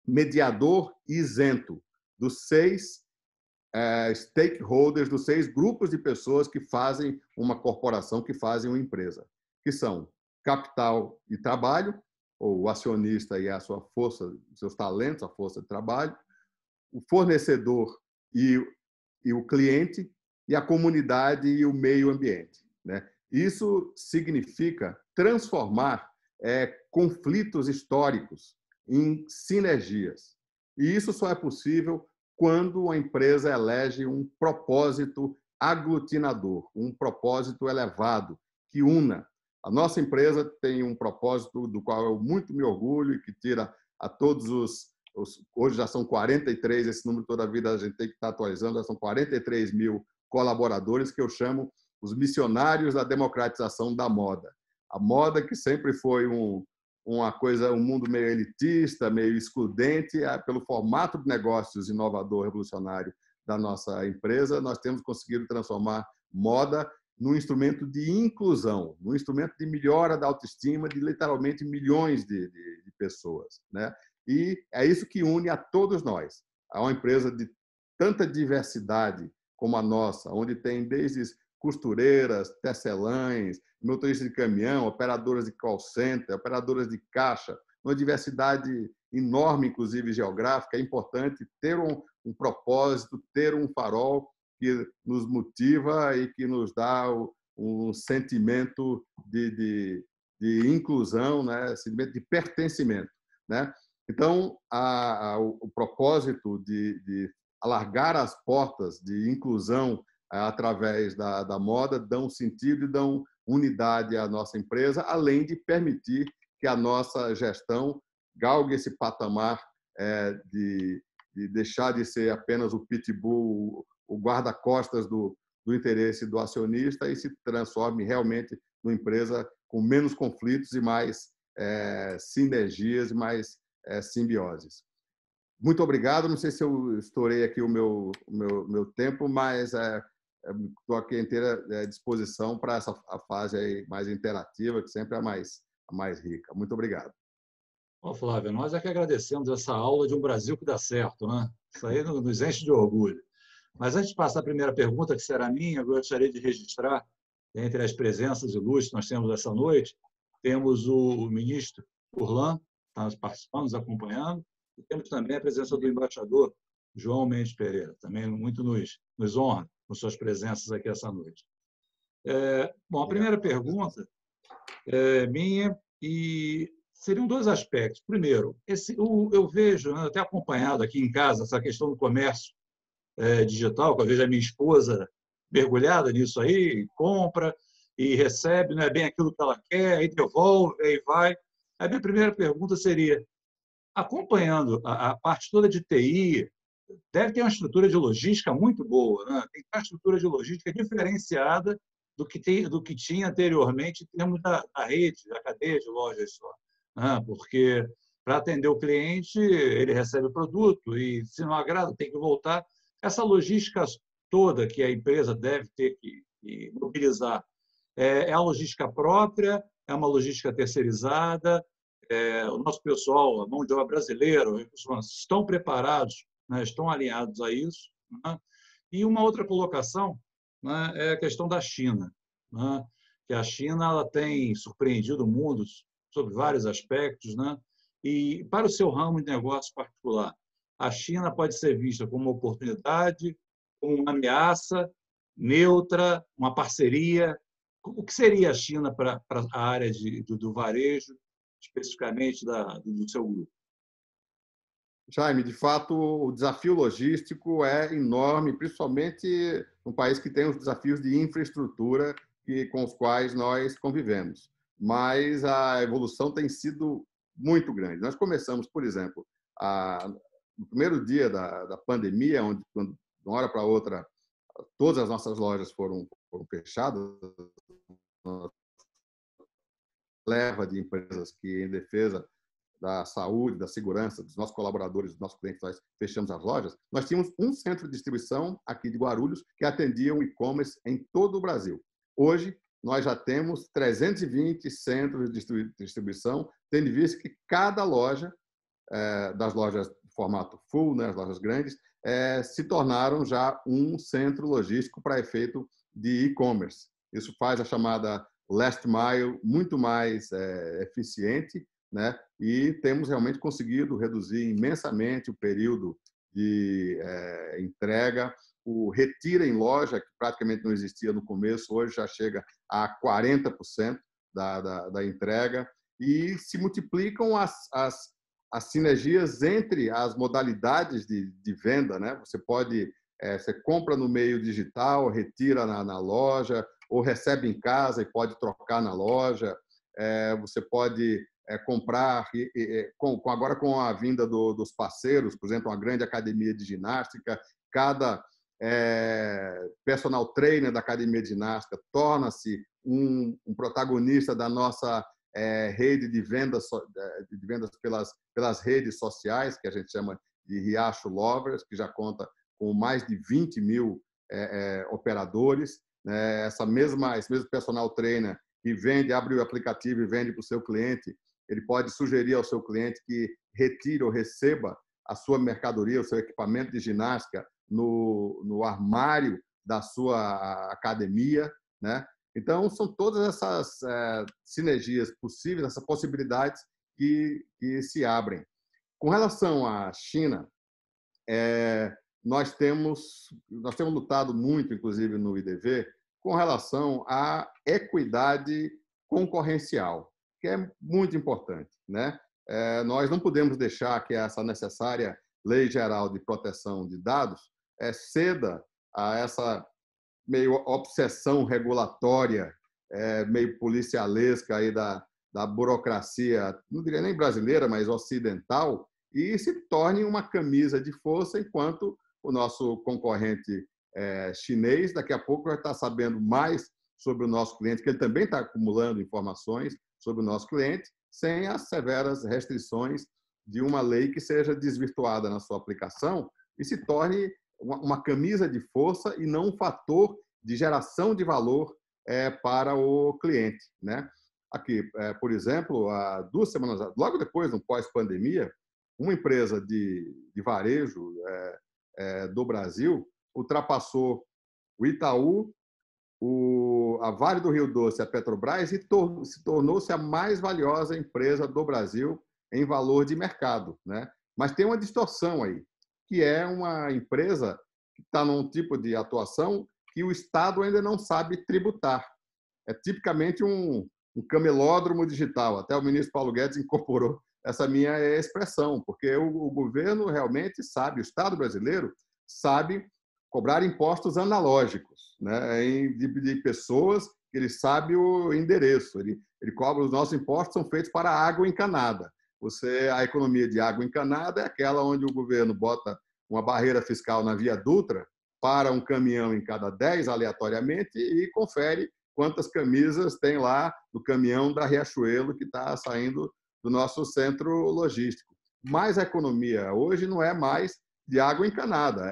mediador isento dos 6 stakeholders, dos 6 grupos de pessoas que fazem uma corporação, que fazem uma empresa, que são capital e trabalho, ou o acionista e a sua força, os seus talentos, a força de trabalho, o fornecedor e o cliente, e a comunidade e o meio ambiente, né? Isso significa transformar conflitos históricos em sinergias. E isso só é possível quando a empresa elege um propósito aglutinador, um propósito elevado, que una. A nossa empresa tem um propósito do qual eu muito me orgulho e que tira a todos hoje já são 43, esse número toda a vida a gente tem que estar atualizando, já são 43 mil colaboradores, que eu chamo os missionários da democratização da moda. A moda, que sempre foi uma coisa, um mundo meio elitista, meio excludente, pelo formato de negócios inovador, revolucionário da nossa empresa, nós temos conseguido transformar moda num instrumento de inclusão, num instrumento de melhora da autoestima de literalmente milhões de pessoas, né? E é isso que une a todos nós. Há uma empresa de tanta diversidade como a nossa, onde tem desde costureiras, tecelães, motoristas de caminhão, operadoras de call center, operadoras de caixa, uma diversidade enorme, inclusive geográfica. É importante ter um propósito, ter um farol que nos motiva e que nos dá um sentimento de inclusão, né? Sentimento de pertencimento, né? Então, o propósito de alargar as portas de inclusão através da moda dão sentido e dão unidade à nossa empresa, além de permitir que a nossa gestão galgue esse patamar de deixar de ser apenas o pitbull, o guarda-costas do interesse do acionista, e se transforme realmente numa empresa com menos conflitos e mais sinergias e mais simbioses. Muito obrigado. Não sei se eu estourei aqui o meu tempo, mas estou aqui à inteira disposição para a fase aí mais interativa, que sempre é a mais rica. Muito obrigado. Bom, Flávio, nós é que agradecemos essa aula de um Brasil que dá certo, né? Isso aí nos enche de orgulho. Mas antes de passar a primeira pergunta, que será minha, eu gostaria de registrar, entre as presenças ilustres que nós temos essa noite, temos o ministro Furlan, está nos participando, nos acompanhando, e temos também a presença do embaixador João Mendes Pereira, também muito nos honra com suas presenças aqui essa noite. Bom, a primeira pergunta é minha, e seriam dois aspectos. Primeiro, eu vejo, né, até acompanhado aqui em casa, essa questão do comércio digital, que eu vejo a minha esposa mergulhada nisso aí, compra e recebe, não é bem aquilo que ela quer, aí devolve, aí vai. A minha primeira pergunta seria, acompanhando a parte toda de TI, deve ter uma estrutura de logística muito boa, né? Tem uma estrutura de logística diferenciada do que tinha anteriormente em termos da rede, da cadeia de lojas só. Né? Porque, para atender o cliente, ele recebe o produto e, se não agrada, tem que voltar. Essa logística toda que a empresa deve ter que mobilizar é a logística própria, é uma logística terceirizada, o nosso pessoal, a mão de obra brasileira, os recursos humanos, estão preparados, né, estão alinhados a isso. Né? E uma outra colocação, né, é a questão da China, né? Que a China ela tem surpreendido o mundo sobre vários aspectos, né? E para o seu ramo de negócio particular, a China pode ser vista como uma oportunidade, como uma ameaça, neutra, uma parceria. O que seria a China para a área do varejo, especificamente do seu grupo? Jaime, de fato, o desafio logístico é enorme, principalmente num país que tem os desafios de infraestrutura com os quais nós convivemos. Mas a evolução tem sido muito grande. Nós começamos, por exemplo, no primeiro dia da pandemia, onde, de uma hora para outra, todas as nossas lojas foram fechadas, leva de empresas que, em defesa da saúde, da segurança dos nossos colaboradores, dos nossos clientes, nós fechamos as lojas. Nós tínhamos um centro de distribuição aqui de Guarulhos que atendia o e-commerce em todo o Brasil. Hoje, nós já temos 320 centros de distribuição, tendo visto que cada loja, das lojas de formato full, né, as lojas grandes, se tornaram já um centro logístico para efeito de e-commerce. Isso faz a chamada last mile muito mais eficiente, né? E temos realmente conseguido reduzir imensamente o período de entrega. O retira em loja, que praticamente não existia no começo, hoje já chega a 40% da entrega. E se multiplicam as sinergias entre as modalidades de venda, né? Você compra no meio digital, retira na loja, ou recebe em casa e pode trocar na loja. Você pode comprar, agora com a vinda dos parceiros, por exemplo, uma grande academia de ginástica, cada personal trainer da academia de ginástica torna-se um protagonista da nossa rede de vendas pelas redes sociais, que a gente chama de Riacho Lovers, que já conta com mais de 20 mil operadores. Esse mesmo personal trainer que abre o aplicativo e vende para o seu cliente, ele pode sugerir ao seu cliente que retire ou receba a sua mercadoria, o seu equipamento de ginástica no armário da sua academia, né? Então, são todas essas sinergias possíveis, essas possibilidades que se abrem. Com relação à China, nós temos lutado muito, inclusive no IDV, com relação à equidade concorrencial, que é muito importante, né? Nós não podemos deixar que essa necessária Lei Geral de Proteção de Dados ceda a essa meio obsessão regulatória, meio policialesca aí da burocracia, não diria nem brasileira, mas ocidental, e se torne uma camisa de força, enquanto o nosso concorrente chinês daqui a pouco vai estar sabendo mais sobre o nosso cliente, que ele também está acumulando informações sobre o nosso cliente, sem as severas restrições de uma lei que seja desvirtuada na sua aplicação e se torne uma camisa de força e não um fator de geração de valor para o cliente, né? Aqui, por exemplo, há 2 semanas, logo depois, no pós-pandemia, uma empresa de varejo do Brasil ultrapassou o Itaú, a Vale do Rio Doce, a Petrobras, e se tornou-se a mais valiosa empresa do Brasil em valor de mercado, né? Mas tem uma distorção aí, que é uma empresa que está num tipo de atuação que o Estado ainda não sabe tributar. É tipicamente um camelódromo digital. Até o ministro Paulo Guedes incorporou essa minha expressão, porque o governo realmente sabe, o Estado brasileiro sabe cobrar impostos analógicos, né, de pessoas que ele sabe o endereço. Ele cobra, os nossos impostos são feitos para água encanada. A economia de água encanada é aquela onde o governo bota uma barreira fiscal na Via Dutra para um caminhão em cada 10 aleatoriamente e confere quantas camisas tem lá no caminhão da Riachuelo que está saindo do nosso centro logístico. Mas a economia hoje não é mais de água encanada,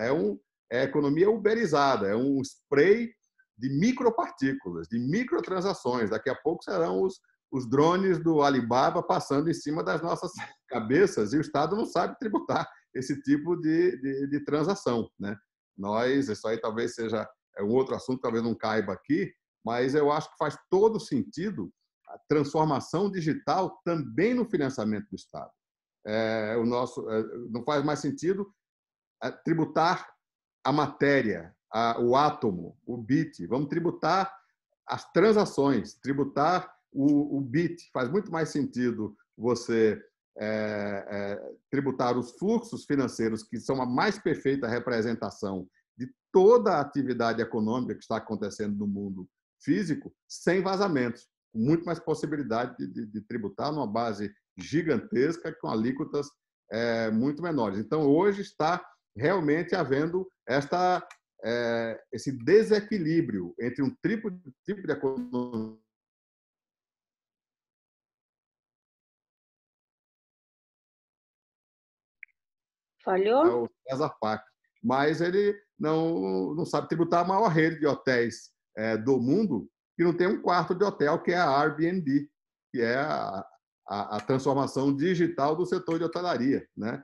é economia uberizada, é um spray de micropartículas, de microtransações. Daqui a pouco serão os drones do Alibaba passando em cima das nossas cabeças e o Estado não sabe tributar esse tipo de transação, né? Isso aí talvez seja um outro assunto, talvez não caiba aqui, mas eu acho que faz todo sentido a transformação digital também no financiamento do Estado. Não faz mais sentido tributar a matéria, o átomo, o bit. Vamos tributar as transações, tributar o bit. Faz muito mais sentido você tributar os fluxos financeiros, que são a mais perfeita representação de toda a atividade econômica que está acontecendo no mundo físico, sem vazamentos, com muito mais possibilidade de tributar numa base gigantesca, com alíquotas muito menores. Então, hoje está realmente havendo esse desequilíbrio entre um tipo de economia. Falhou? O César Pac, mas ele não sabe tributar a maior rede de hotéis do mundo, que não tem um quarto de hotel, que é a Airbnb, que é a transformação digital do setor de hotelaria, né?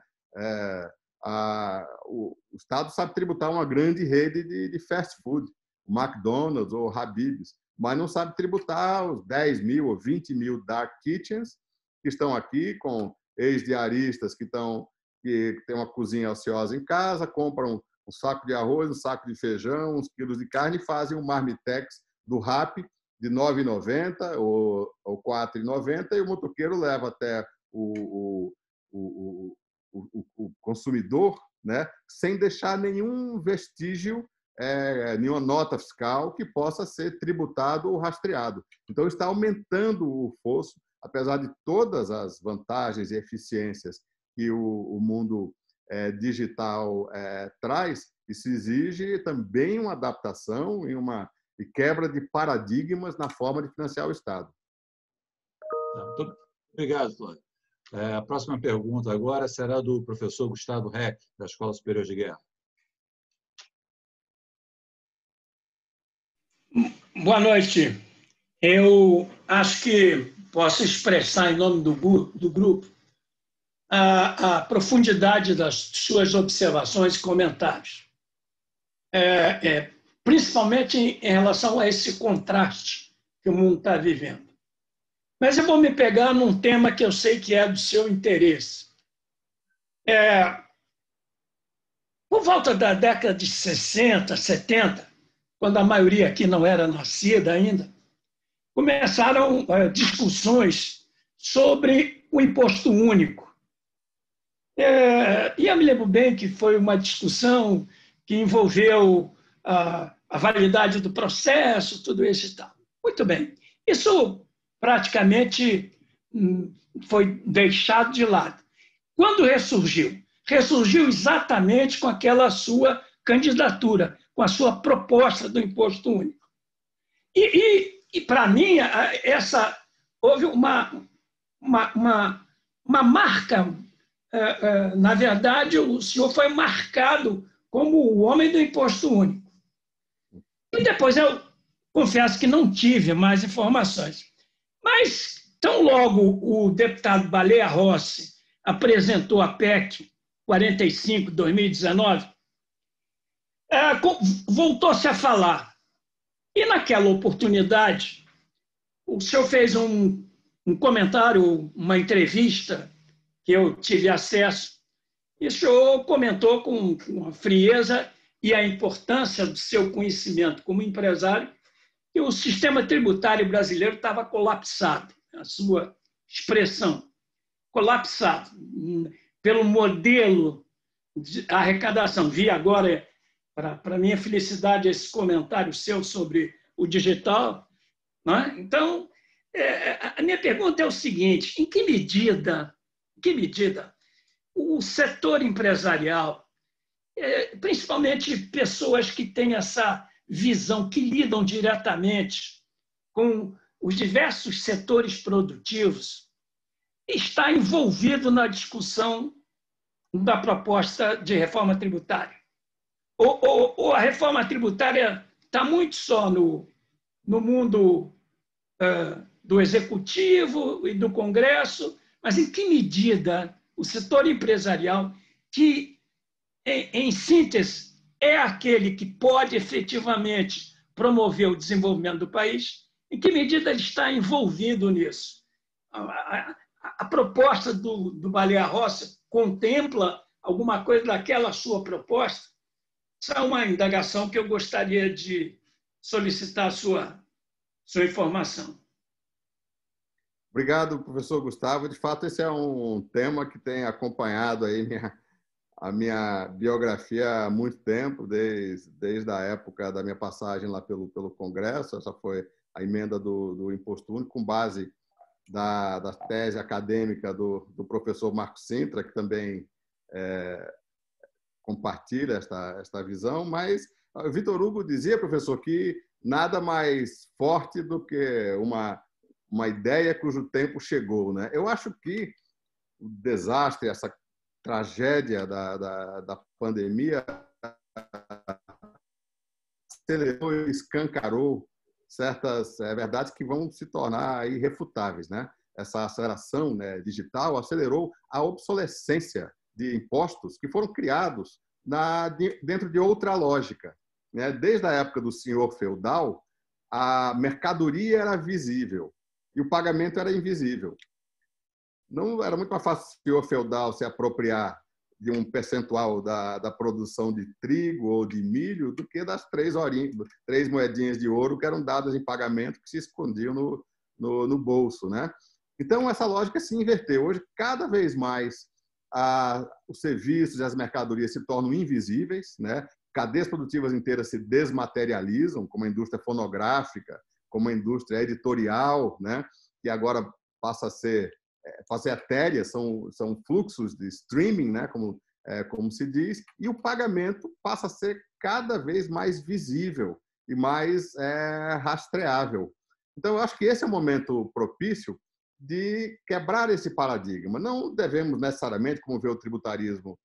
O Estado sabe tributar uma grande rede de fast food, o McDonald's ou Habib's, mas não sabe tributar os 10 mil ou 20 mil dark kitchens que estão aqui com ex-diaristas que têm uma cozinha ociosa em casa, compram um saco de arroz, um saco de feijão, uns quilos de carne e fazem um marmitex do Rappi de R$ 9,90 ou R$ 4,90 e o motoqueiro leva até o consumidor, né, sem deixar nenhum vestígio, nenhuma nota fiscal que possa ser tributado ou rastreado. Então, está aumentando o fosso, apesar de todas as vantagens e eficiências que o mundo digital traz, isso exige também uma adaptação e quebra de paradigmas na forma de financiar o Estado. Muito obrigado, Flávio. A próxima pergunta agora será do professor Gustavo Reck, da Escola Superior de Guerra. Boa noite. Eu acho que posso expressar em nome do grupo a profundidade das suas observações e comentários, principalmente em relação a esse contraste que o mundo está vivendo. Mas eu vou me pegar num tema que eu sei que é do seu interesse. Por volta da década de 60, 70, quando a maioria aqui não era nascida ainda, começaram discussões sobre o imposto único. E eu me lembro bem que foi uma discussão que envolveu a validade do processo, tudo isso e tal. Muito bem. Isso praticamente foi deixado de lado. Quando ressurgiu? Ressurgiu exatamente com aquela sua candidatura, com a sua proposta do imposto único. E para mim, houve uma marca. Na verdade, o senhor foi marcado como o homem do imposto único. E depois eu confesso que não tive mais informações. Mas, tão logo o deputado Baleia Rossi apresentou a PEC 45 de 2019, voltou-se a falar. E naquela oportunidade, o senhor fez um comentário, uma entrevista que eu tive acesso, e o senhor comentou com uma frieza e a importância do seu conhecimento como empresário, que o sistema tributário brasileiro estava colapsado, a sua expressão, colapsado pelo modelo de arrecadação. Vi agora, para minha felicidade, esse comentário seu sobre o digital. Né? Então, a minha pergunta é o seguinte: em que medida o setor empresarial, principalmente pessoas que têm essa visão, que lidam diretamente com os diversos setores produtivos, está envolvido na discussão da proposta de reforma tributária? Ou a reforma tributária está muito só no mundo do Executivo e do Congresso, mas em que medida o setor empresarial, que, em síntese, é aquele que pode efetivamente promover o desenvolvimento do país, em que medida ele está envolvido nisso? A proposta do Baleia Rossi contempla alguma coisa daquela sua proposta? Essa é uma indagação que eu gostaria de solicitar a sua informação. Obrigado, professor Gustavo. De fato, esse é um tema que tem acompanhado aí a minha biografia há muito tempo, desde a época da minha passagem lá pelo Congresso. Essa foi a emenda do Imposto Único, com base da tese acadêmica do professor Marco Sintra, que também compartilha esta visão. Mas Vitor Hugo dizia, professor, que nada mais forte do que uma ideia cujo tempo chegou, né? Eu acho que o desastre, essa tragédia da pandemia acelerou e escancarou certas verdades que vão se tornar irrefutáveis, né? Essa aceleração, né, digital acelerou a obsolescência de impostos que foram criados dentro de outra lógica, né? Desde a época do senhor feudal, a mercadoria era visível e o pagamento era invisível. Não era muito mais fácil o senhor feudal se apropriar de um percentual da produção de trigo ou de milho do que das 3 moedinhas de ouro que eram dadas em pagamento, que se escondiam no bolso, né? Então, essa lógica se inverteu. Hoje, cada vez mais, os serviços e as mercadorias se tornam invisíveis, né? Cadeias produtivas inteiras se desmaterializam, como a indústria fonográfica, como a indústria editorial, né? Que agora passa a ser etérea, são fluxos de streaming, né? Como se diz, e o pagamento passa a ser cada vez mais visível e mais rastreável. Então, eu acho que esse é o momento propício de quebrar esse paradigma. Não devemos necessariamente, como vê o tributarismo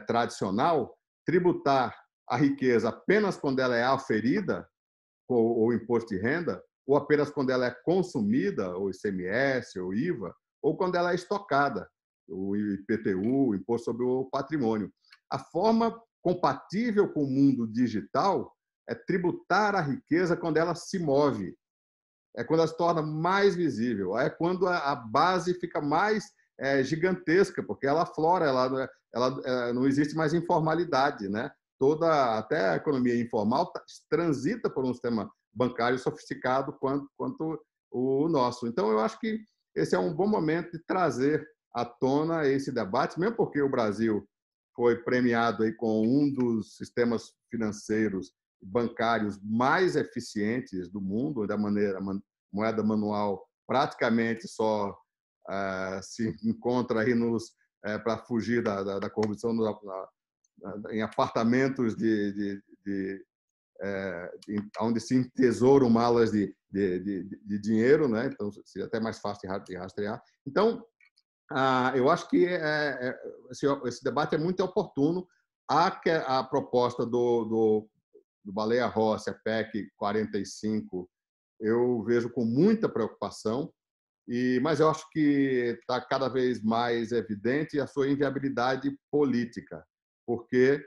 tradicional, tributar a riqueza apenas quando ela é aferida, ou imposto de renda, ou apenas quando ela é consumida, ou ICMS, ou IVA, ou quando ela é estocada, o IPTU, o Imposto sobre o Patrimônio. A forma compatível com o mundo digital é tributar a riqueza quando ela se move, é quando ela se torna mais visível, é quando a base fica mais gigantesca, porque ela aflora, ela não existe mais informalidade, né? Até a economia informal transita por um sistema bancário sofisticado quanto o nosso. Então, eu acho que esse é um bom momento de trazer à tona esse debate, mesmo porque o Brasil foi premiado aí com um dos sistemas financeiros bancários mais eficientes do mundo, da moeda manual praticamente só se encontra aí para fugir da corrupção em apartamentos onde se entesouram malas de dinheiro, né? Então seria até mais fácil de rastrear. Então, eu acho que esse debate é muito oportuno. A proposta do Baleia Rossi, a PEC 45, eu vejo com muita preocupação, mas eu acho que está cada vez mais evidente a sua inviabilidade política, porque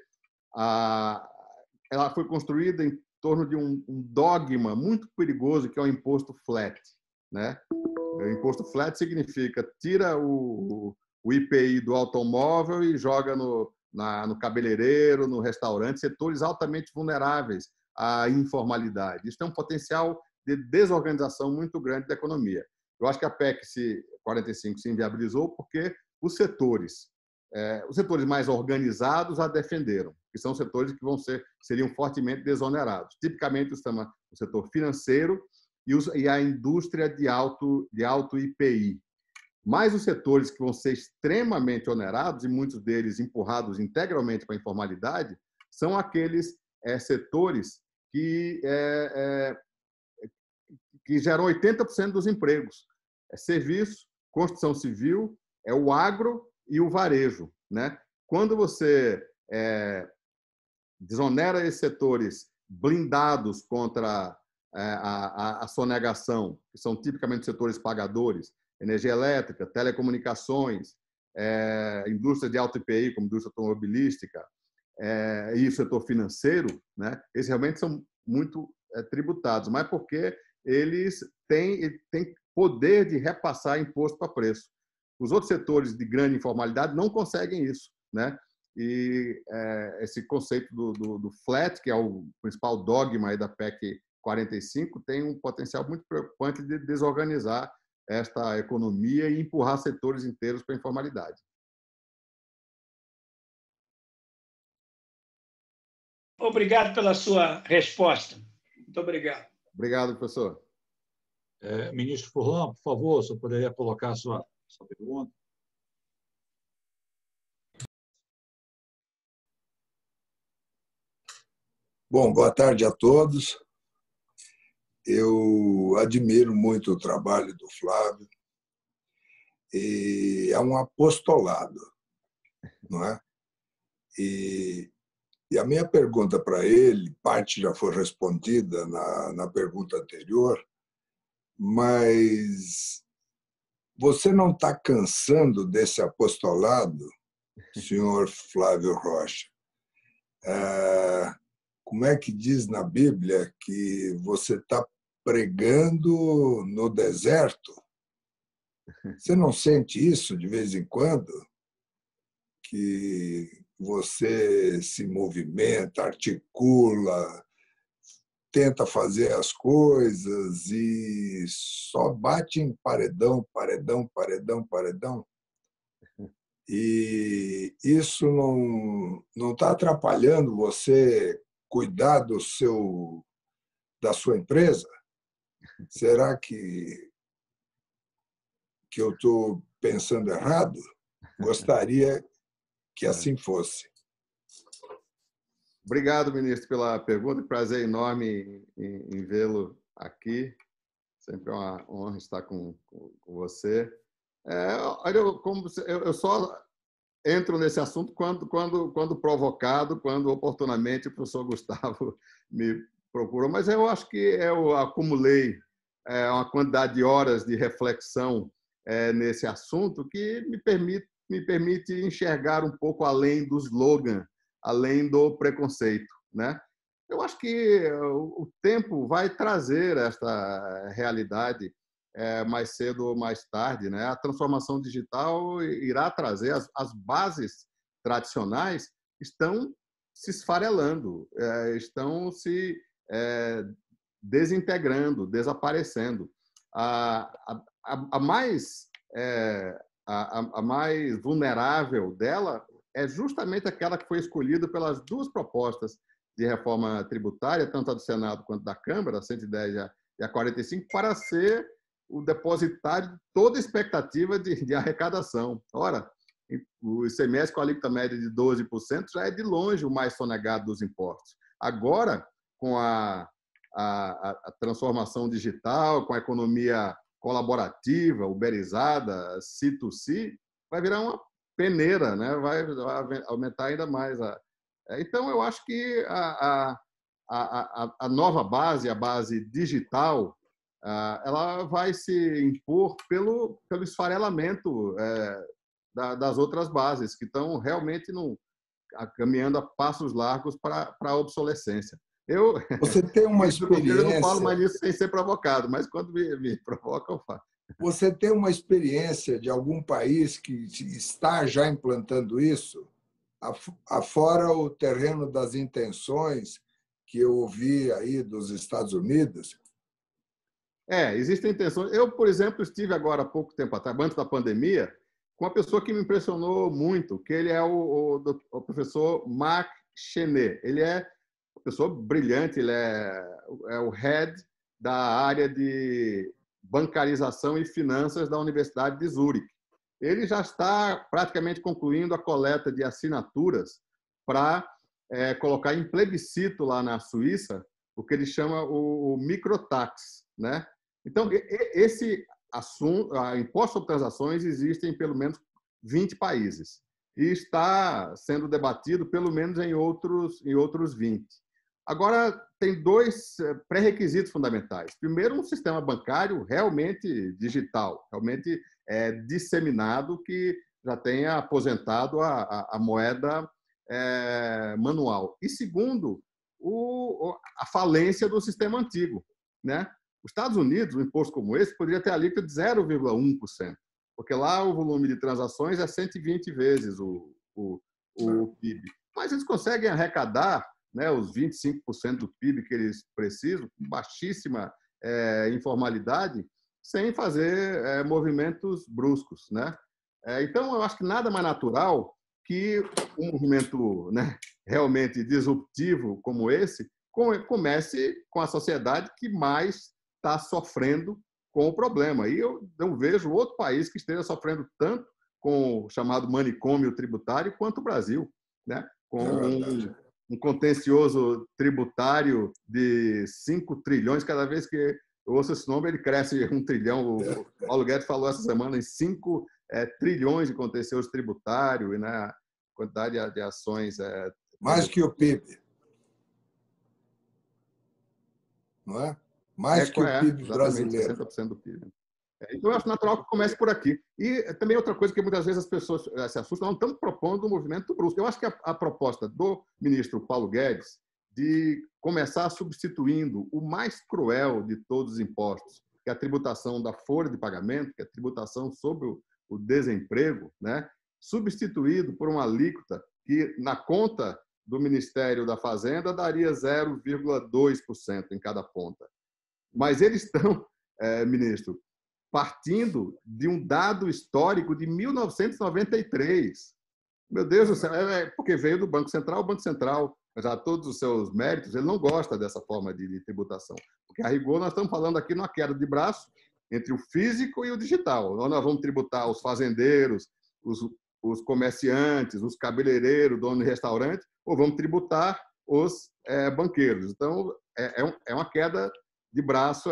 ela foi construída em torno de um dogma muito perigoso, que é o imposto flat, né? O imposto flat significa tira o IPI do automóvel e joga no cabeleireiro, no restaurante, setores altamente vulneráveis à informalidade. Isso tem um potencial de desorganização muito grande da economia. Eu acho que a PEC 45 se inviabilizou porque os setores mais organizados a defenderam, que são setores que seriam fortemente desonerados. Tipicamente, o setor financeiro e a indústria de alto IPI. Mas os setores que vão ser extremamente onerados, e muitos deles empurrados integralmente para a informalidade, são aqueles setores que geram 80% dos empregos. Serviço, construção civil, o agro e o varejo, né? Quando você desonera esses setores blindados contra a sonegação, que são tipicamente setores pagadores, energia elétrica, telecomunicações, indústria de alto IPI, como indústria automobilística, e o setor financeiro, né? Esses realmente são muito tributados, mas porque eles têm poder de repassar imposto para preço. Os outros setores de grande informalidade não conseguem isso, né? E esse conceito do flat, que é o principal dogma aí da PEC 45, tem um potencial muito preocupante de desorganizar esta economia e empurrar setores inteiros para a informalidade. Obrigado pela sua resposta. Muito obrigado. Obrigado, professor. Ministro Furlan, por favor, você poderia colocar a sua pergunta? Bom, boa tarde a todos. Eu admiro muito o trabalho do Flávio. E é um apostolado, não é? E a minha pergunta para ele, parte já foi respondida na pergunta anterior, mas você não está cansando desse apostolado, senhor Flávio Rocha? Como é que diz na Bíblia que você está pregando no deserto? Você não sente isso de vez em quando? Que você se movimenta, articula, tenta fazer as coisas e só bate em paredão, paredão, paredão, paredão. E isso não está atrapalhando você cuidar da sua empresa? Será que eu estou pensando errado? Gostaria que assim fosse. Obrigado, ministro, pela pergunta. Prazer enorme em vê-lo aqui. Sempre é uma honra estar com você. Eu só entro nesse assunto quando provocado, quando oportunamente o professor Gustavo me procurou. Mas eu acho que eu acumulei uma quantidade de horas de reflexão nesse assunto que me permite enxergar um pouco além do slogan, além do preconceito, né? Eu acho que o tempo vai trazer esta realidade mais cedo ou mais tarde, né? A transformação digital irá trazer as bases tradicionais estão se esfarelando, estão se desintegrando, desaparecendo. A mais vulnerável dela é justamente aquela que foi escolhida pelas duas propostas de reforma tributária, tanto a do Senado quanto da Câmara, a 110 e a 45, para ser o depositário de toda expectativa de arrecadação. Ora, o ICMS com a alíquota média de 12% já é de longe o mais sonegado dos impostos. Agora, com a transformação digital, com a economia colaborativa, uberizada, C2C, vai virar uma peneira, né? Vai aumentar ainda mais. Então, eu acho que a nova base, a base digital, ela vai se impor pelo esfarelamento das outras bases, que estão realmente caminhando a passos largos para a obsolescência. Você tem uma experiência... Eu não falo mais disso sem ser provocado, mas quando me provoca, eu falo. Você tem uma experiência de algum país que está já implantando isso? Afora o terreno das intenções que eu ouvi aí dos Estados Unidos? Existem intenções. Eu, por exemplo, estive agora há pouco tempo atrás, antes da pandemia, com uma pessoa que me impressionou muito, que ele é o professor Marc Chenet. Ele é uma pessoa brilhante, ele é o head da área de bancarização e finanças da Universidade de Zurique. Ele já está praticamente concluindo a coleta de assinaturas para colocar em plebiscito lá na Suíça o que ele chama o microtax, né? Então, esse assunto, imposto sobre transações, existe em pelo menos 20 países e está sendo debatido pelo menos em outros 20. Agora, tem dois pré-requisitos fundamentais. Primeiro, um sistema bancário realmente digital, realmente disseminado, que já tenha aposentado a moeda manual. E segundo, a falência do sistema antigo, né? Os Estados Unidos, um imposto como esse, poderia ter alíquota de 0,1%, porque lá o volume de transações é 120 vezes o PIB. Mas eles conseguem arrecadar, né, os 25% do PIB que eles precisam, com baixíssima informalidade, sem fazer movimentos bruscos, né? Então, eu acho que nada mais natural que um movimento, né, realmente disruptivo como esse comece com a sociedade que mais está sofrendo com o problema. E eu não vejo outro país que esteja sofrendo tanto com o chamado manicômio tributário quanto o Brasil, né? Com um contencioso tributário de 5 trilhões. Cada vez que eu ouço esse nome, ele cresce 1 trilhão. O Paulo Guedes falou essa semana em 5 trilhões de contencioso tributário, e, né, a quantidade de ações... mais que o PIB. Não é? Mais que o PIB brasileiro. 60% do PIB. Então, eu acho natural que comece por aqui. E também outra coisa que muitas vezes as pessoas se assustam, não estamos propondo um movimento brusco. Eu acho que a proposta do ministro Paulo Guedes de começar substituindo o mais cruel de todos os impostos, que é a tributação da folha de pagamento, que é a tributação sobre o desemprego, né? Substituído por uma alíquota que, na conta do Ministério da Fazenda, daria 0,2% em cada ponta. Mas eles estão, ministro, partindo de um dado histórico de 1993. Meu Deus do céu, porque veio do Banco Central. O Banco Central, já todos os seus méritos, ele não gosta dessa forma de tributação. Porque, a rigor, nós estamos falando aqui numa queda de braço entre o físico e o digital. Nós vamos tributar os fazendeiros, os comerciantes, os cabeleireiros, donos de restaurante, ou vamos tributar os banqueiros. Então, é uma queda de braço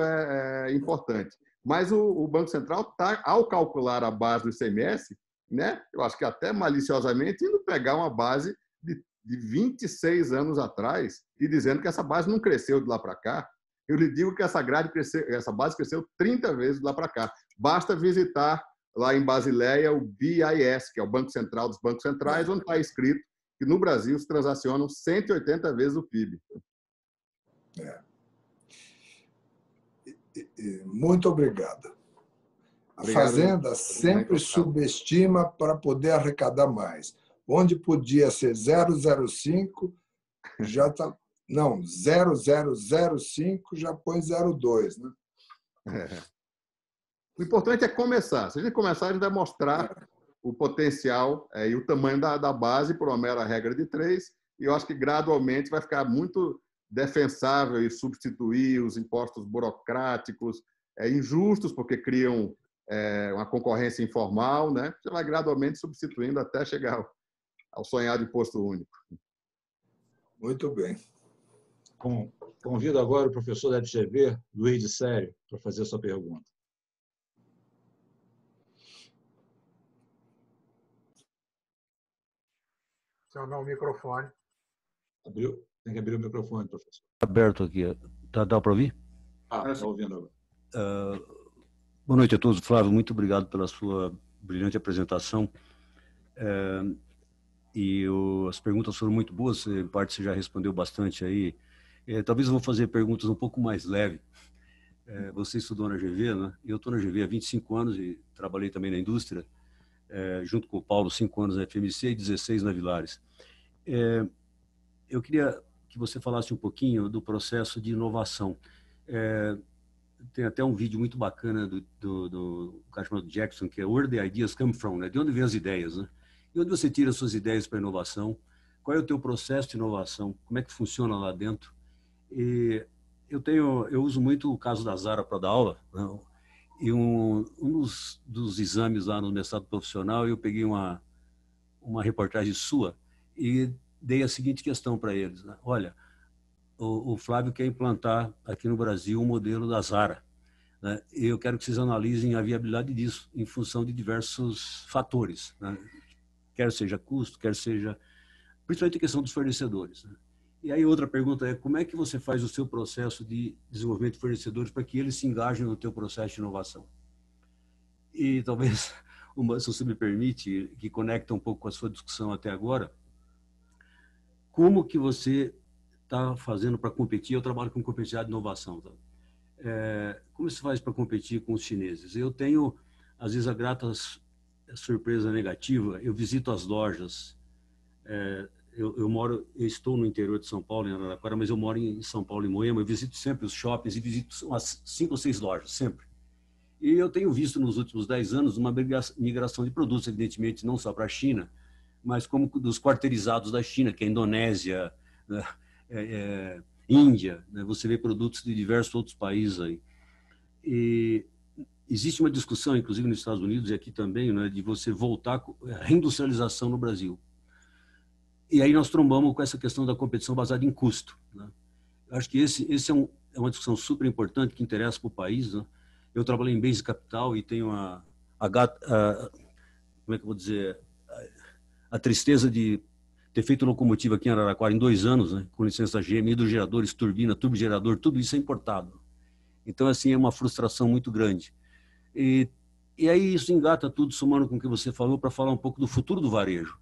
importante. Mas o Banco Central está, ao calcular a base do ICMS, né, eu acho que até maliciosamente, indo pegar uma base de 26 anos atrás e dizendo que essa base não cresceu de lá para cá. Eu lhe digo que essa base cresceu 30 vezes de lá para cá. Basta visitar lá em Basileia o BIS, que é o Banco Central dos Bancos Centrais, onde está escrito que no Brasil se transacionam 180 vezes o PIB. Muito obrigado. A Fazenda sempre subestima para poder arrecadar mais. Onde podia ser 0,05, já está... Não, 0,005 já põe 0,2, né? O importante é começar. Se a gente começar, a gente vai mostrar o potencial e o tamanho da base por uma mera regra de 3, e eu acho que gradualmente vai ficar muito defensável e substituir os impostos burocráticos injustos, porque criam uma concorrência informal, né? Você vai gradualmente substituindo até chegar ao sonhado imposto único. Muito bem. Convido agora o professor da FGV, Luiz de Sério, para fazer a sua pergunta. Acionar o microfone. Tem que abrir o microfone, professor. Aberto aqui. Dá para ouvir? Está ouvindo agora. Boa noite a todos. Flávio, muito obrigado pela sua brilhante apresentação. e as perguntas foram muito boas, em parte você já respondeu bastante aí. Talvez eu vou fazer perguntas um pouco mais leves. Você estudou na GV, né? Eu estou na GV há 25 anos e trabalhei também na indústria, junto com o Paulo, 5 anos na FMC e 16 na Villares. Eu queria que você falasse um pouquinho do processo de inovação. Tem até um vídeo muito bacana do cara chamado Jackson, que é Where the Ideas Come From, né? De onde vêm as ideias, né? E onde você tira as suas ideias para inovação? Qual é o teu processo de inovação? Como é que funciona lá dentro? E eu uso muito o caso da Zara para dar aula, né? E um dos exames lá no mestrado profissional, eu peguei uma reportagem sua e dei a seguinte questão para eles, né? Olha, o Flávio quer implantar aqui no Brasil um modelo da Zara, né? E eu quero que vocês analisem a viabilidade disso em função de diversos fatores, né? Quer seja custo, quer seja principalmente a questão dos fornecedores, né? E aí outra pergunta é, como é que você faz o seu processo de desenvolvimento de fornecedores para que eles se engajem no teu processo de inovação? E talvez, se você me permite, que conecta um pouco com a sua discussão até agora, como que você está fazendo para competir? Eu trabalho com competitividade e inovação. Tá? Como você faz para competir com os chineses? Eu tenho, às vezes, a grata surpresa negativa, eu visito as lojas, eu estou no interior de São Paulo, em Araraquara, mas eu moro em São Paulo, em Moema. Eu visito sempre os shoppings e visito umas 5 ou 6 lojas, sempre. E eu tenho visto nos últimos 10 anos uma migração de produtos, evidentemente, não só para a China, mas como dos quarteirizados da China, que é a Indonésia, né? Índia, né? Você vê produtos de diversos outros países aí. E existe uma discussão, inclusive nos Estados Unidos e aqui também, né, de você voltar com a reindustrialização no Brasil. E aí nós trombamos com essa questão da competição baseada em custo, né? Eu acho que esse é uma discussão super importante que interessa para o país, né? Eu trabalhei em bens de capital e tenho como é que eu vou dizer, a tristeza de ter feito locomotiva aqui em Araraquara em 2 anos, né? Com licença da GM, hidrogeradores, turbina, turbogerador, tudo isso é importado. Então, assim, é uma frustração muito grande. E aí isso engata tudo, somando com o que você falou, para falar um pouco do futuro do varejo.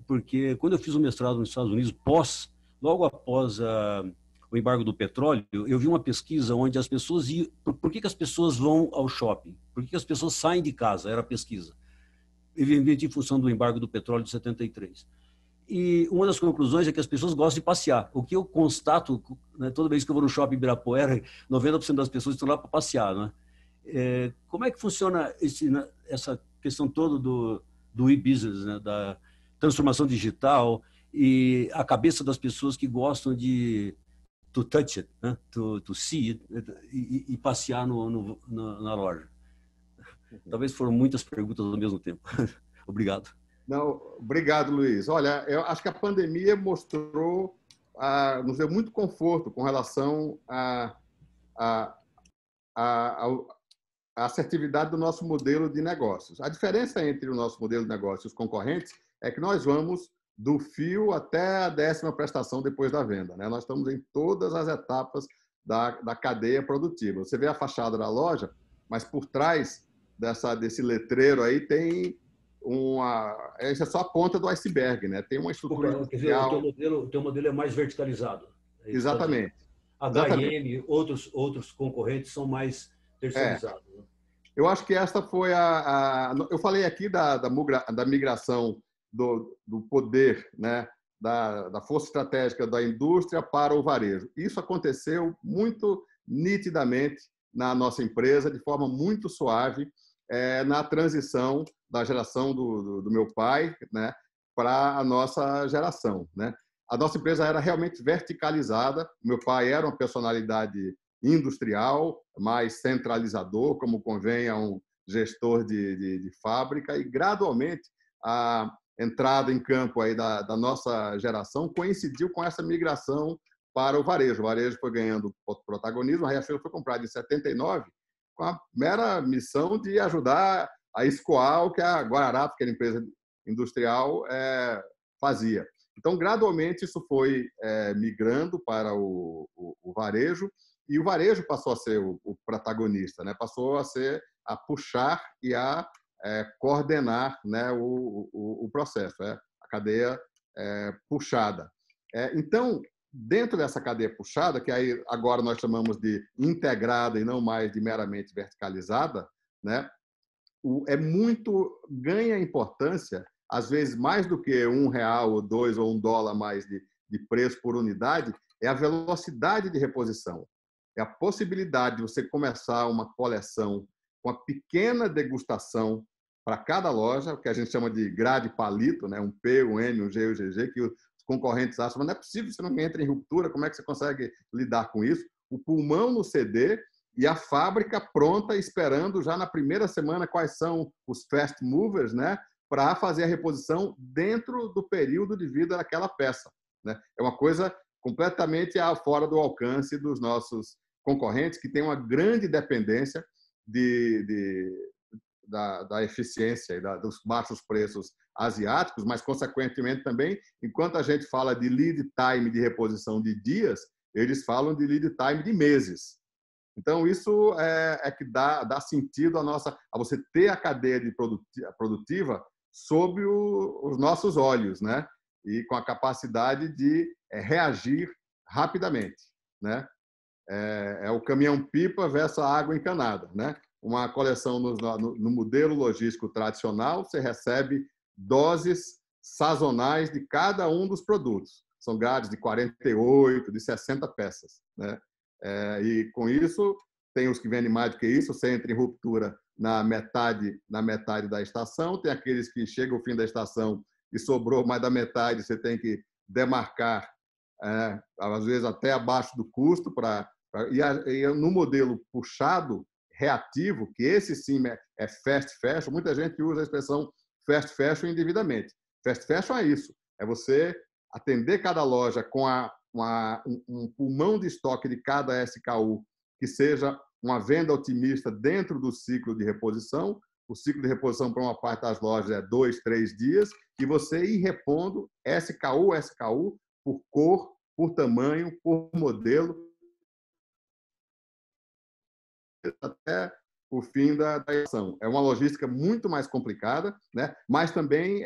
Porque quando eu fiz o mestrado nos Estados Unidos, logo após o embargo do petróleo, eu vi uma pesquisa onde as pessoas iam... Por que as pessoas vão ao shopping? Por que as pessoas saem de casa? Era a pesquisa. Evidentemente, em função do embargo do petróleo de 73. E uma das conclusões é que as pessoas gostam de passear. O que eu constato, né, toda vez que eu vou no shopping Ibirapuera, 90% das pessoas estão lá para passear, né? Como é que funciona essa questão toda do e-business, né, da transformação digital e a cabeça das pessoas que gostam de to touch it, né? to see it, e passear na loja? Talvez foram muitas perguntas ao mesmo tempo. Obrigado. Não, obrigado, Luiz. Olha, eu acho que a pandemia nos deu muito conforto com relação à assertividade do nosso modelo de negócios. A diferença entre o nosso modelo de negócio e os concorrentes é que nós vamos do fio até a 10ª prestação depois da venda, né? Nós estamos em todas as etapas da cadeia produtiva. Você vê a fachada da loja, mas por trás desse letreiro aí tem essa é só a ponta do iceberg, né? Tem uma estrutura industrial. O teu modelo é mais verticalizado. Exatamente. H&M, outros concorrentes são mais terceirizados. Né? Eu acho que esta foi eu falei aqui da migração do poder, né? Da força estratégica da indústria para o varejo. Isso aconteceu muito nitidamente na nossa empresa, de forma muito suave, na transição da geração do meu pai, né, para a nossa geração, né? A nossa empresa era realmente verticalizada. Meu pai era uma personalidade industrial, mais centralizador, como convém a um gestor de fábrica, e gradualmente a entrada em campo aí da nossa geração coincidiu com essa migração para o varejo. O varejo foi ganhando protagonismo. A Riachuelo foi comprada em 79 com a mera missão de ajudar a escoar o que a Guararapes, que era empresa industrial, fazia. Então, gradualmente, isso foi migrando para o varejo, e o varejo passou a ser o protagonista, né? Passou a puxar e a coordenar, né, o processo. A cadeia puxada. Então, dentro dessa cadeia puxada, que aí agora nós chamamos de integrada e não mais de meramente verticalizada, né, ganha importância, às vezes mais do que R$1 ou R$2 ou $1 mais de preço por unidade, é a velocidade de reposição. É a possibilidade de você começar uma coleção com uma pequena degustação para cada loja, o que a gente chama de grade palito, né? Um P, um M, um G, um GG, que os concorrentes acham, mas não é possível, você não entra em ruptura, como é que você consegue lidar com isso? O pulmão no CD e a fábrica pronta, esperando já na primeira semana quais são os fast movers, né? Para fazer a reposição dentro do período de vida daquela peça, né? É uma coisa completamente fora do alcance dos nossos concorrentes, que têm uma grande dependência da eficiência e dos baixos preços asiáticos, mas, consequentemente, também, enquanto a gente fala de lead time de reposição de dias, eles falam de lead time de meses. Então, isso é que dá sentido a você ter a cadeia produtiva sob os nossos olhos, né? E com a capacidade de reagir rapidamente, né? É o caminhão-pipa versus a água encanada, né? Uma coleção no modelo logístico tradicional, você recebe doses sazonais de cada um dos produtos. São grades de 48, de 60 peças, né? E com isso, tem os que vendem mais do que isso, você entra em ruptura na metade da estação, tem aqueles que chegam ao fim da estação e sobrou mais da metade, você tem que demarcar, às vezes até abaixo do custo, e no modelo puxado, reativo, que esse sim é fast fashion, muita gente usa a expressão fast fashion indevidamente. Fast fashion é isso, é você atender cada loja com um pulmão de estoque de cada SKU, que seja uma venda otimista dentro do ciclo de reposição. O ciclo de reposição para uma parte das lojas é 2, 3 dias, e você ir repondo SKU, por cor, por tamanho, por modelo, até o fim da ação. É uma logística muito mais complicada, né? Mas também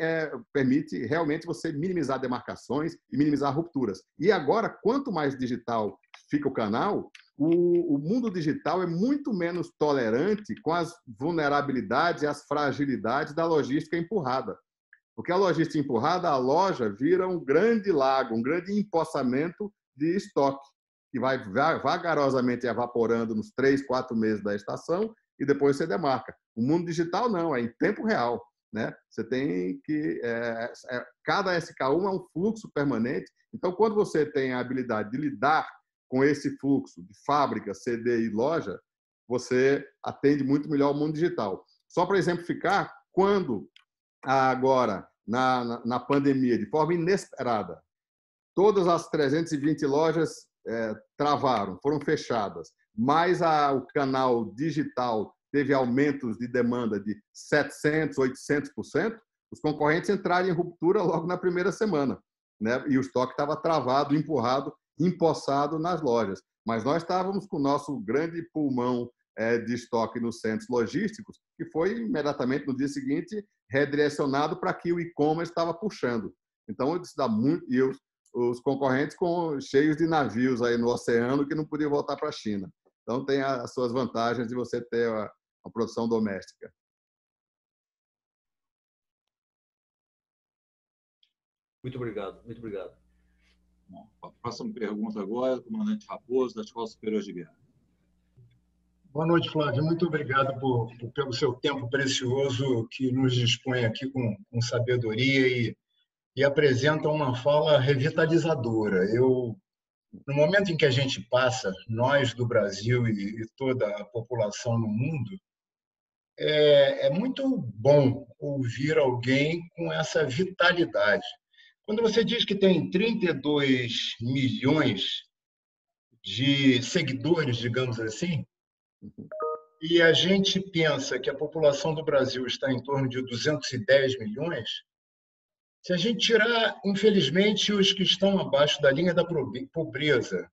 permite realmente você minimizar demarcações e minimizar rupturas. E agora, quanto mais digital fica o canal, o mundo digital é muito menos tolerante com as vulnerabilidades e as fragilidades da logística empurrada. Porque a logística empurrada, a loja vira um grande lago, um grande empoçamento de estoque, que vai vagarosamente evaporando nos 3, 4 meses da estação e depois você demarca. O mundo digital não, é em tempo real, né? Você tem que... cada SK1 é um fluxo permanente. Então, quando você tem a habilidade de lidar com esse fluxo de fábrica, CD e loja, você atende muito melhor o mundo digital. Só para exemplificar, quando agora, na pandemia, de forma inesperada, todas as 320 lojas travaram, foram fechadas, mas o canal digital teve aumentos de demanda de 700%, 800%, os concorrentes entraram em ruptura logo na primeira semana, né? E o estoque estava travado, empurrado, empossado nas lojas. Mas nós estávamos com o nosso grande pulmão de estoque nos centros logísticos, que foi imediatamente no dia seguinte redirecionado para que o e-commerce estava puxando. Então, isso dá muito... E os concorrentes cheios de navios aí no oceano que não podiam voltar para a China. Então, tem as suas vantagens de você ter uma produção doméstica. Muito obrigado, muito obrigado. Bom, a próxima pergunta agora, comandante Raposo, da Escola Superior de Guerra. Boa noite, Flávio. Muito obrigado pelo seu tempo precioso que nos dispõe aqui com sabedoria e apresenta uma fala revitalizadora. No momento em que a gente passa, nós do Brasil e toda a população no mundo, é muito bom ouvir alguém com essa vitalidade. Quando você diz que tem 32 milhões de seguidores, digamos assim, e a gente pensa que a população do Brasil está em torno de 210 milhões, se a gente tirar, infelizmente, os que estão abaixo da linha da pobreza,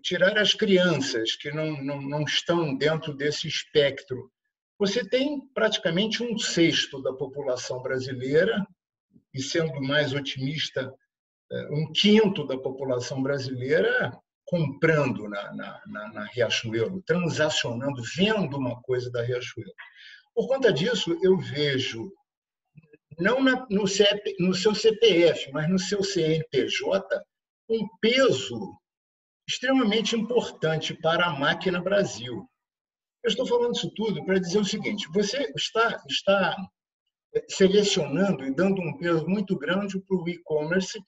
tirar as crianças que não estão dentro desse espectro, você tem praticamente 1/6 da população brasileira e sendo mais otimista, 1/5 da população brasileira comprando na Riachuelo, transacionando, vendo uma coisa da Riachuelo. Por conta disso, eu vejo, não no seu CPF, mas no seu CNPJ, um peso extremamente importante para a máquina Brasil. Eu estou falando isso tudo para dizer o seguinte: você está selecionando e dando um peso muito grande para o e-commerce,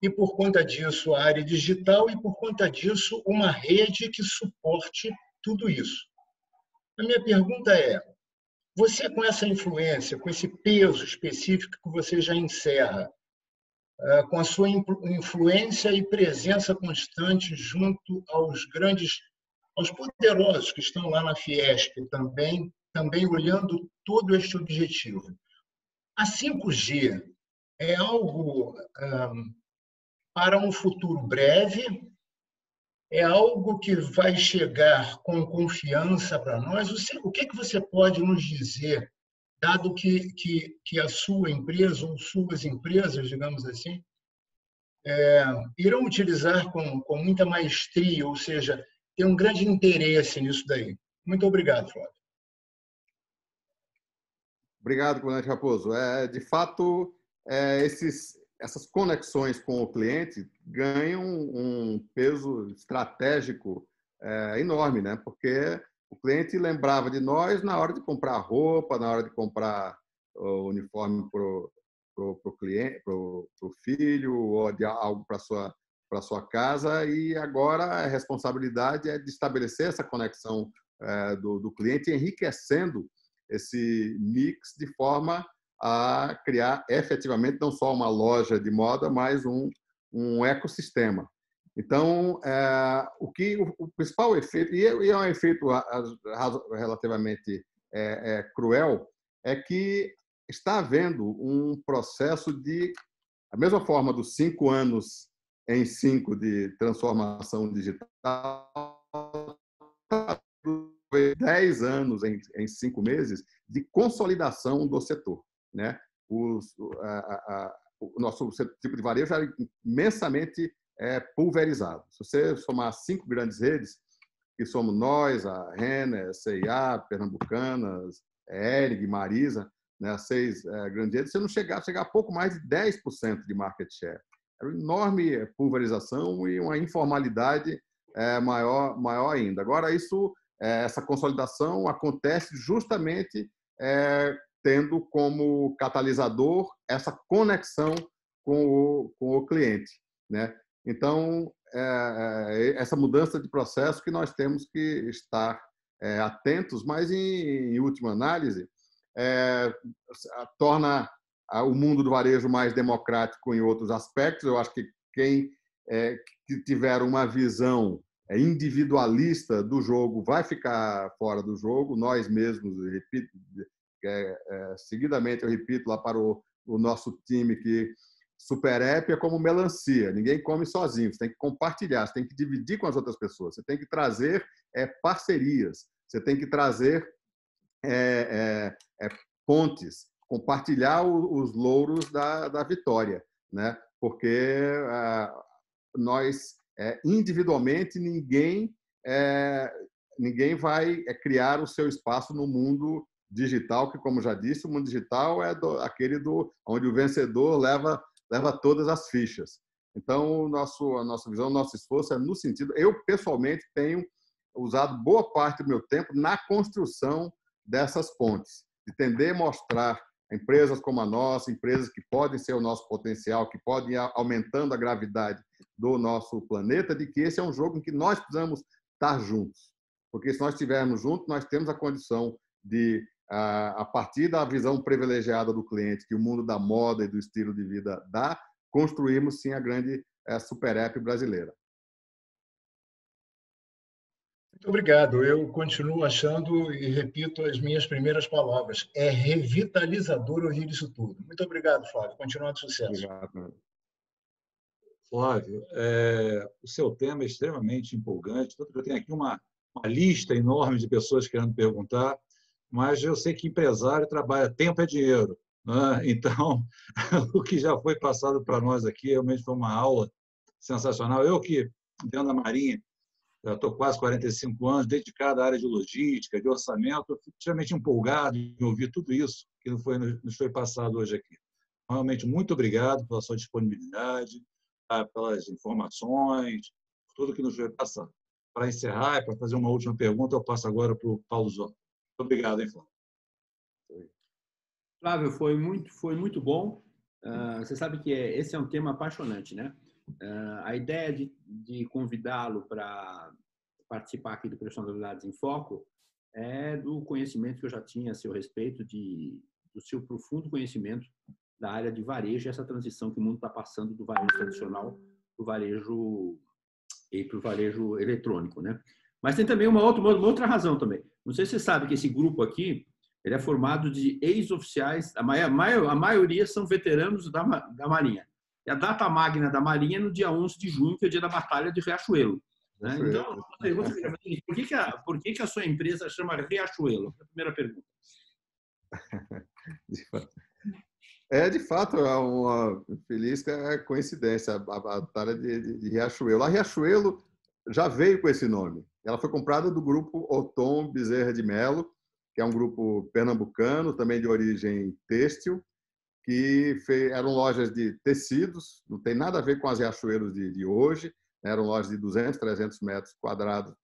e por conta disso a área digital, e por conta disso uma rede que suporte tudo isso. A minha pergunta é: você, com essa influência, com esse peso específico que você já encerra, com a sua influência e presença constante junto aos poderosos que estão lá na Fiesp também olhando todo este objetivo, a 5G é algo para um futuro breve? É algo que vai chegar com confiança para nós? O que você pode nos dizer, dado que a sua empresa ou suas empresas, digamos assim, irão utilizar com muita maestria, ou seja, tem um grande interesse nisso daí? Muito obrigado, Flávio. Obrigado, comandante Raposo. De fato, essas conexões com o cliente ganham um peso estratégico enorme, né? Porque o cliente lembrava de nós na hora de comprar roupa, na hora de comprar o uniforme para o cliente, para o filho, ou de algo para sua casa, e agora a responsabilidade é de estabelecer essa conexão do cliente, enriquecendo esse mix de forma a criar efetivamente não só uma loja de moda, mas um ecossistema. Então, o principal efeito, e é um efeito relativamente cruel, é que está havendo um processo de, da mesma forma dos 5 anos em 5 de transformação digital, 10 anos em 5 meses de consolidação do setor, né? O nosso tipo de varejo era imensamente pulverizado. Se você somar 5 grandes redes, que somos nós, a Renner, C&A, Pernambucanas, Hering, Marisa, né, as 6 grandes redes, você não chegar a pouco mais de 10% de market share. Era uma enorme pulverização e uma informalidade maior ainda. Agora, essa consolidação acontece justamente tendo como catalisador essa conexão com o cliente, né? Então, essa mudança de processo que nós temos que estar atentos, mas, em última análise, torna o mundo do varejo mais democrático em outros aspectos. Eu acho que quem que tiver uma visão individualista do jogo vai ficar fora do jogo. Nós mesmos, repito, seguidamente eu repito lá para o nosso time que Super App é como melancia, ninguém come sozinho, você tem que compartilhar, você tem que dividir com as outras pessoas, você tem que trazer parcerias, você tem que trazer pontes, compartilhar os louros da vitória, né? Porque nós, individualmente, ninguém vai criar o seu espaço no mundo digital, que, como já disse, o mundo digital é aquele onde o vencedor leva todas as fichas. Então, a nossa visão, o nosso esforço é no sentido... Eu, pessoalmente, tenho usado boa parte do meu tempo na construção dessas pontes, de tender a mostrar a empresas como a nossa, empresas que podem ser o nosso potencial, que podem ir aumentando a gravidade do nosso planeta, de que esse é um jogo em que nós precisamos estar juntos. Porque se nós estivermos juntos, nós temos a condição de, a partir da visão privilegiada do cliente, que o mundo da moda e do estilo de vida dá, construirmos, sim, a grande super app brasileira. Muito obrigado. Eu continuo achando e repito as minhas primeiras palavras. É revitalizador ouvir isso tudo. Muito obrigado, Flávio. Continuado sucesso. Obrigado. Flávio, o seu tema é extremamente empolgante. Eu tenho aqui uma lista enorme de pessoas querendo perguntar, mas eu sei que empresário trabalha, tempo é dinheiro. Então, o que já foi passado para nós aqui realmente foi uma aula sensacional. Eu que, dentro da Marinha, estou quase 45 anos, dedicado à área de logística, de orçamento, eu fico extremamente empolgado em ouvir tudo isso que nos foi passado hoje aqui. Realmente, muito obrigado pela sua disponibilidade, pelas informações, por tudo que nos foi passado. Para encerrar, para fazer uma última pergunta, eu passo agora para o Paulo Zola. Muito obrigado, hein, Flávio. Flávio, foi muito bom. Você sabe que esse é um tema apaixonante, né? A ideia de convidá-lo para participar aqui do Personalidades em Foco é do conhecimento que eu já tinha a seu respeito, do seu profundo conhecimento da área de varejo, essa transição que o mundo está passando do varejo tradicional para o varejo eletrônico, né? Mas tem também uma outra razão também. Não sei se você sabe que esse grupo aqui ele é formado de ex-oficiais, a maioria são veteranos da Marinha. E a data magna da Marinha é no dia 11 de junho, que é o dia da Batalha de Riachuelo. Né? Então, a pergunta é por que a sua empresa chama Riachuelo? É a primeira pergunta. De fato, é uma feliz coincidência a Batalha de Riachuelo. A Riachuelo já veio com esse nome. Ela foi comprada do grupo Otom Bezerra de Melo, que é um grupo pernambucano, também de origem têxtil, que eram lojas de tecidos, não tem nada a ver com as Riachuelos de hoje, né? Eram lojas de 200, 300 metros quadrados,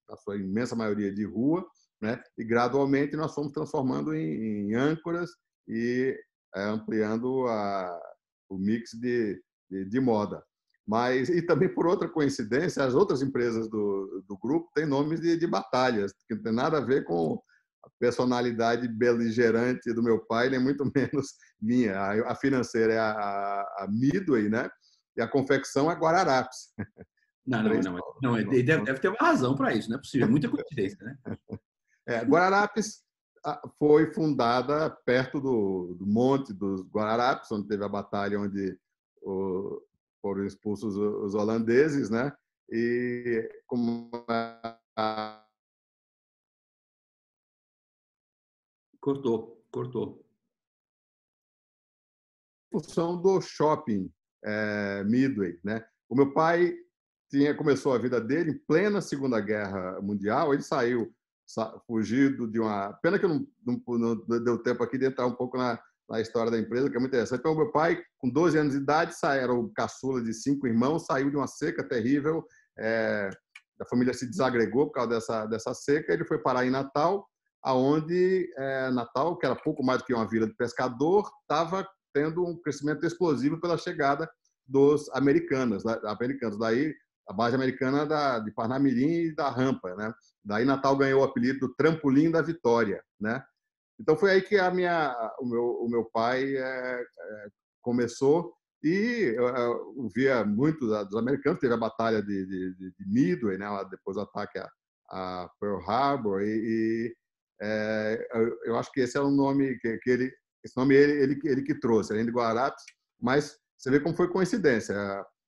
a sua imensa maioria de rua, né? E gradualmente nós fomos transformando em âncoras e ampliando o mix de moda. E também, por outra coincidência, as outras empresas do grupo têm nomes de batalhas, que não tem nada a ver com a personalidade beligerante do meu pai, nem muito menos minha. A financeira é a Midway, né? E a confecção é Guararapes. Não, deve ter uma razão para isso, não é possível, é muita coincidência, né? Guararapes foi fundada perto do Monte dos Guararapes, onde teve a batalha onde foram expulsos os holandeses, né? E como Cortou. Função do shopping Midway, né? O meu pai começou a vida dele em plena Segunda Guerra Mundial. Ele saiu fugido de uma... Pena que não deu tempo aqui de entrar um pouco na história da empresa, que é muito interessante. Então, meu pai, com 12 anos de idade, era o caçula de 5 irmãos, saiu de uma seca terrível. A família se desagregou por causa dessa seca. Ele foi parar em Natal, aonde Natal, que era pouco mais do que uma vila de pescador, estava tendo um crescimento explosivo pela chegada dos americanos. Daí, a base americana de Parnamirim e da Rampa, né? Daí, Natal ganhou o apelido do Trampolim da Vitória, né? Então, foi aí que o meu pai começou. E eu via muito dos americanos. Teve a batalha de Midway, né? Depois o ataque a Pearl Harbor. Eu acho que esse é o nome esse nome ele que trouxe, além de Guararapes. Mas você vê como foi coincidência.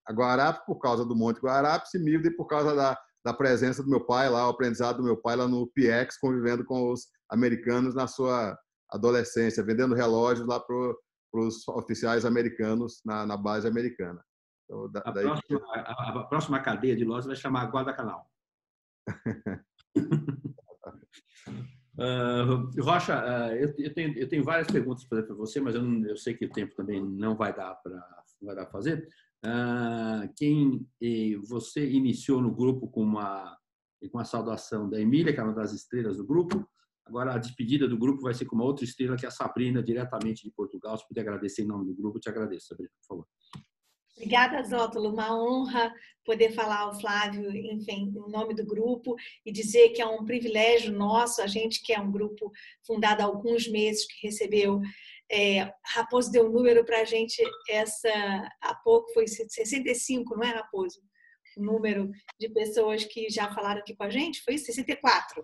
A Guararapes por causa do Monte Guararapes e Midway por causa da presença do meu pai lá, o aprendizado do meu pai lá no PX, convivendo com os americanos na sua adolescência, vendendo relógios lá para os oficiais americanos na base americana. Então, a próxima cadeia de lojas vai chamar Guadalcanal. Rocha, eu tenho várias perguntas para fazer para você, mas eu sei que o tempo também não vai dar para fazer. Você iniciou no grupo com a saudação da Emília, que é uma das estrelas do grupo. Agora, a despedida do grupo vai ser com uma outra estrela, que é a Sabrina, diretamente de Portugal. Se puder agradecer em nome do grupo, eu te agradeço, Sabrina, por favor. Obrigada, Zótolo. Uma honra poder falar ao Flávio, enfim, em nome do grupo e dizer que é um privilégio nosso, a gente que é um grupo fundado há alguns meses, que recebeu... Raposo deu um número para a gente, há pouco foi 65, não é, Raposo? O número de pessoas que já falaram aqui com a gente foi 64.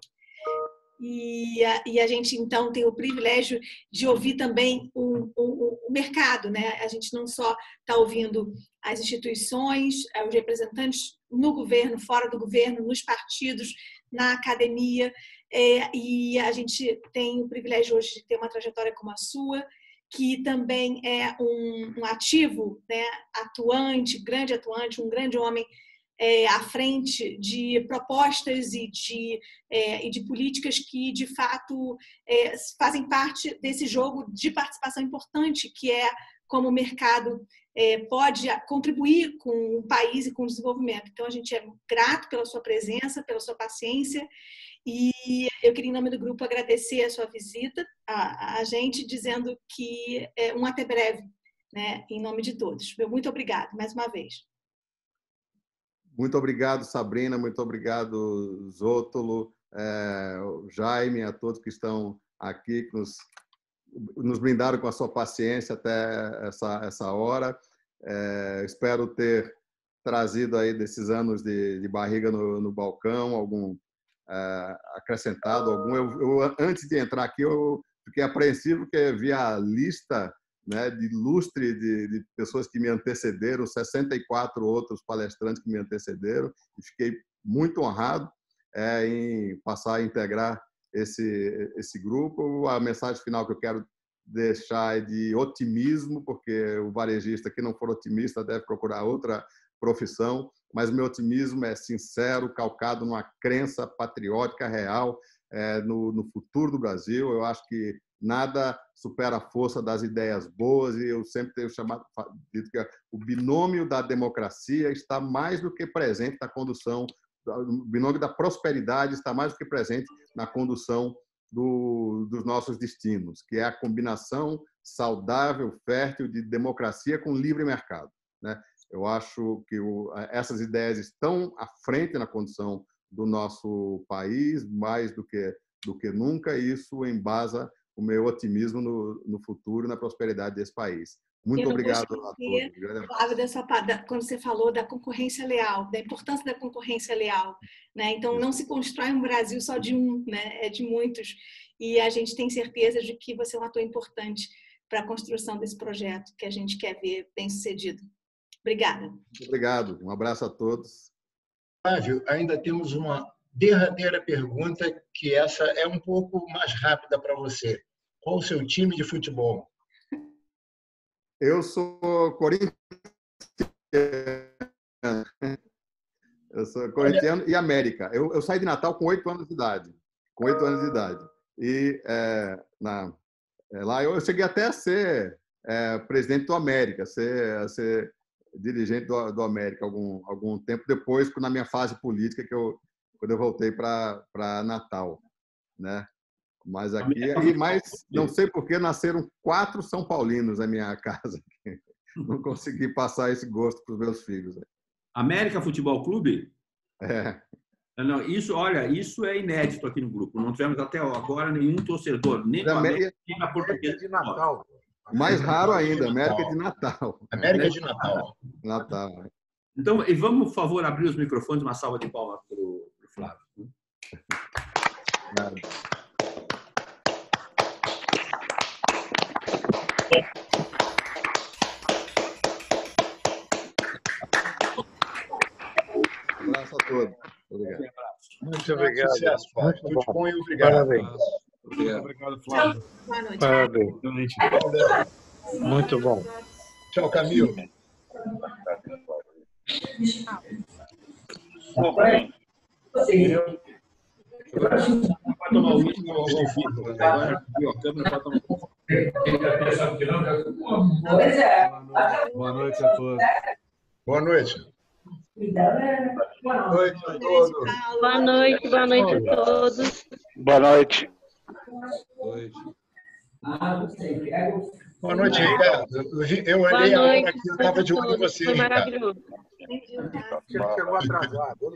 E a gente, então, tem o privilégio de ouvir também o mercado, né? A gente não só está ouvindo as instituições, os representantes no governo, fora do governo, nos partidos, na academia, e a gente tem o privilégio hoje de ter uma trajetória como a sua, que também é um ativo, né, atuante, um grande homem à frente de propostas e de políticas que, de fato, fazem parte desse jogo de participação importante, que é como o mercado pode contribuir com o país e com o desenvolvimento. Então, a gente é grato pela sua presença, pela sua paciência, e eu queria, em nome do grupo, agradecer a sua visita a gente, dizendo que um até breve, né, em nome de todos. Muito obrigado, mais uma vez. Muito obrigado, Sabrina, muito obrigado, Zótolo, Jaime, a todos que estão aqui, que nos brindaram com a sua paciência até essa hora. Espero ter trazido aí desses anos de barriga no balcão, acrescentado algum. Eu, antes de entrar aqui, eu fiquei apreensivo porque vi a lista, né, de ilustre de pessoas que me antecederam, 64 outros palestrantes que me antecederam, e fiquei muito honrado em passar a integrar esse grupo. A mensagem final que eu quero deixar é de otimismo, porque o varejista que não for otimista deve procurar outra profissão, mas o meu otimismo é sincero, calcado numa crença patriótica real no futuro do Brasil. Eu acho que nada supera a força das ideias boas, e eu sempre tenho dito que o binômio da democracia está mais do que presente na condução, o binômio da prosperidade está mais do que presente na condução dos nossos destinos, que é a combinação saudável, fértil de democracia com livre mercado, né? Eu acho que essas ideias estão à frente na condução do nosso país, mais do que nunca, e isso embasa o meu otimismo no futuro e na prosperidade desse país. Muito obrigado a todos. Flávio, quando você falou da concorrência leal, da importância da concorrência leal, né? Então, não se constrói um Brasil só de um, né? É de muitos. E a gente tem certeza de que você é um ator importante para a construção desse projeto que a gente quer ver bem-sucedido. Obrigada. Muito obrigado. Um abraço a todos. Flávio, ainda temos uma derradeira pergunta, que essa é um pouco mais rápida para você. Qual o seu time de futebol? Eu sou corintiano. Eu sou corintiano e América. Eu saí de Natal com 8 anos de idade. E lá eu cheguei até a ser presidente do América, a ser dirigente do América algum tempo depois, na minha fase política, quando eu voltei para Natal, né? Mas não sei por que nasceram 4 São Paulinos na minha casa. Não consegui passar esse gosto para os meus filhos. América Futebol Clube? É. Não, isso é inédito aqui no grupo. Não tivemos até agora nenhum torcedor, nem do América, nem da Portuguesa de Natal. Mais raro ainda, América de Natal. América de Natal. Natal. Então, e vamos, por favor, abrir os microfones, uma salva de palmas para o Flávio. Um abraço a todos. Obrigado. Muito obrigado. Sucesso, Flávio. Muito bom e obrigado. Parabéns. Obrigado, Flávio. Boa noite. Parabéns. Muito bom. Tchau, Camilo. Vai tomar o uísque, agora viu a câmera, vai tomar Boa noite a todos. Boa noite. Boa noite a todos. Boa noite a todos. Boa noite. Boa noite, Ricardo. Eu olhei a hora aqui, eu estava de olho em você, Foi Ricardo. maravilhoso. Ele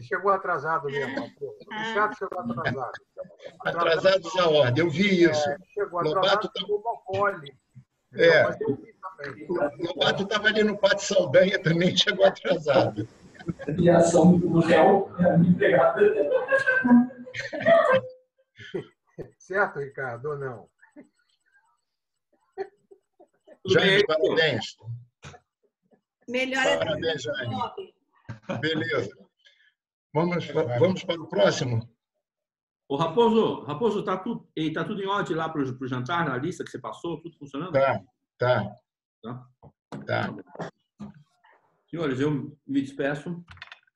chegou atrasado mesmo. O Ricardo chegou atrasado. Atrasados à ordem, eu vi isso. Chegou atrasado, pegou uma pole. Lobato estava ali no Pátio Saldanha, também chegou atrasado. Reação do réu é a minha pegada. Certo, Ricardo, ou não? Jaime, parabéns. Parabéns, Jaime. Beleza. Vamos para o próximo? Ô, Raposo, tá tudo em ordem lá para o jantar, na lista que você passou? Tudo funcionando? Tá. Tá. Tá? Tá. Senhores, eu me despeço.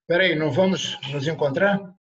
Espera aí, não vamos nos encontrar?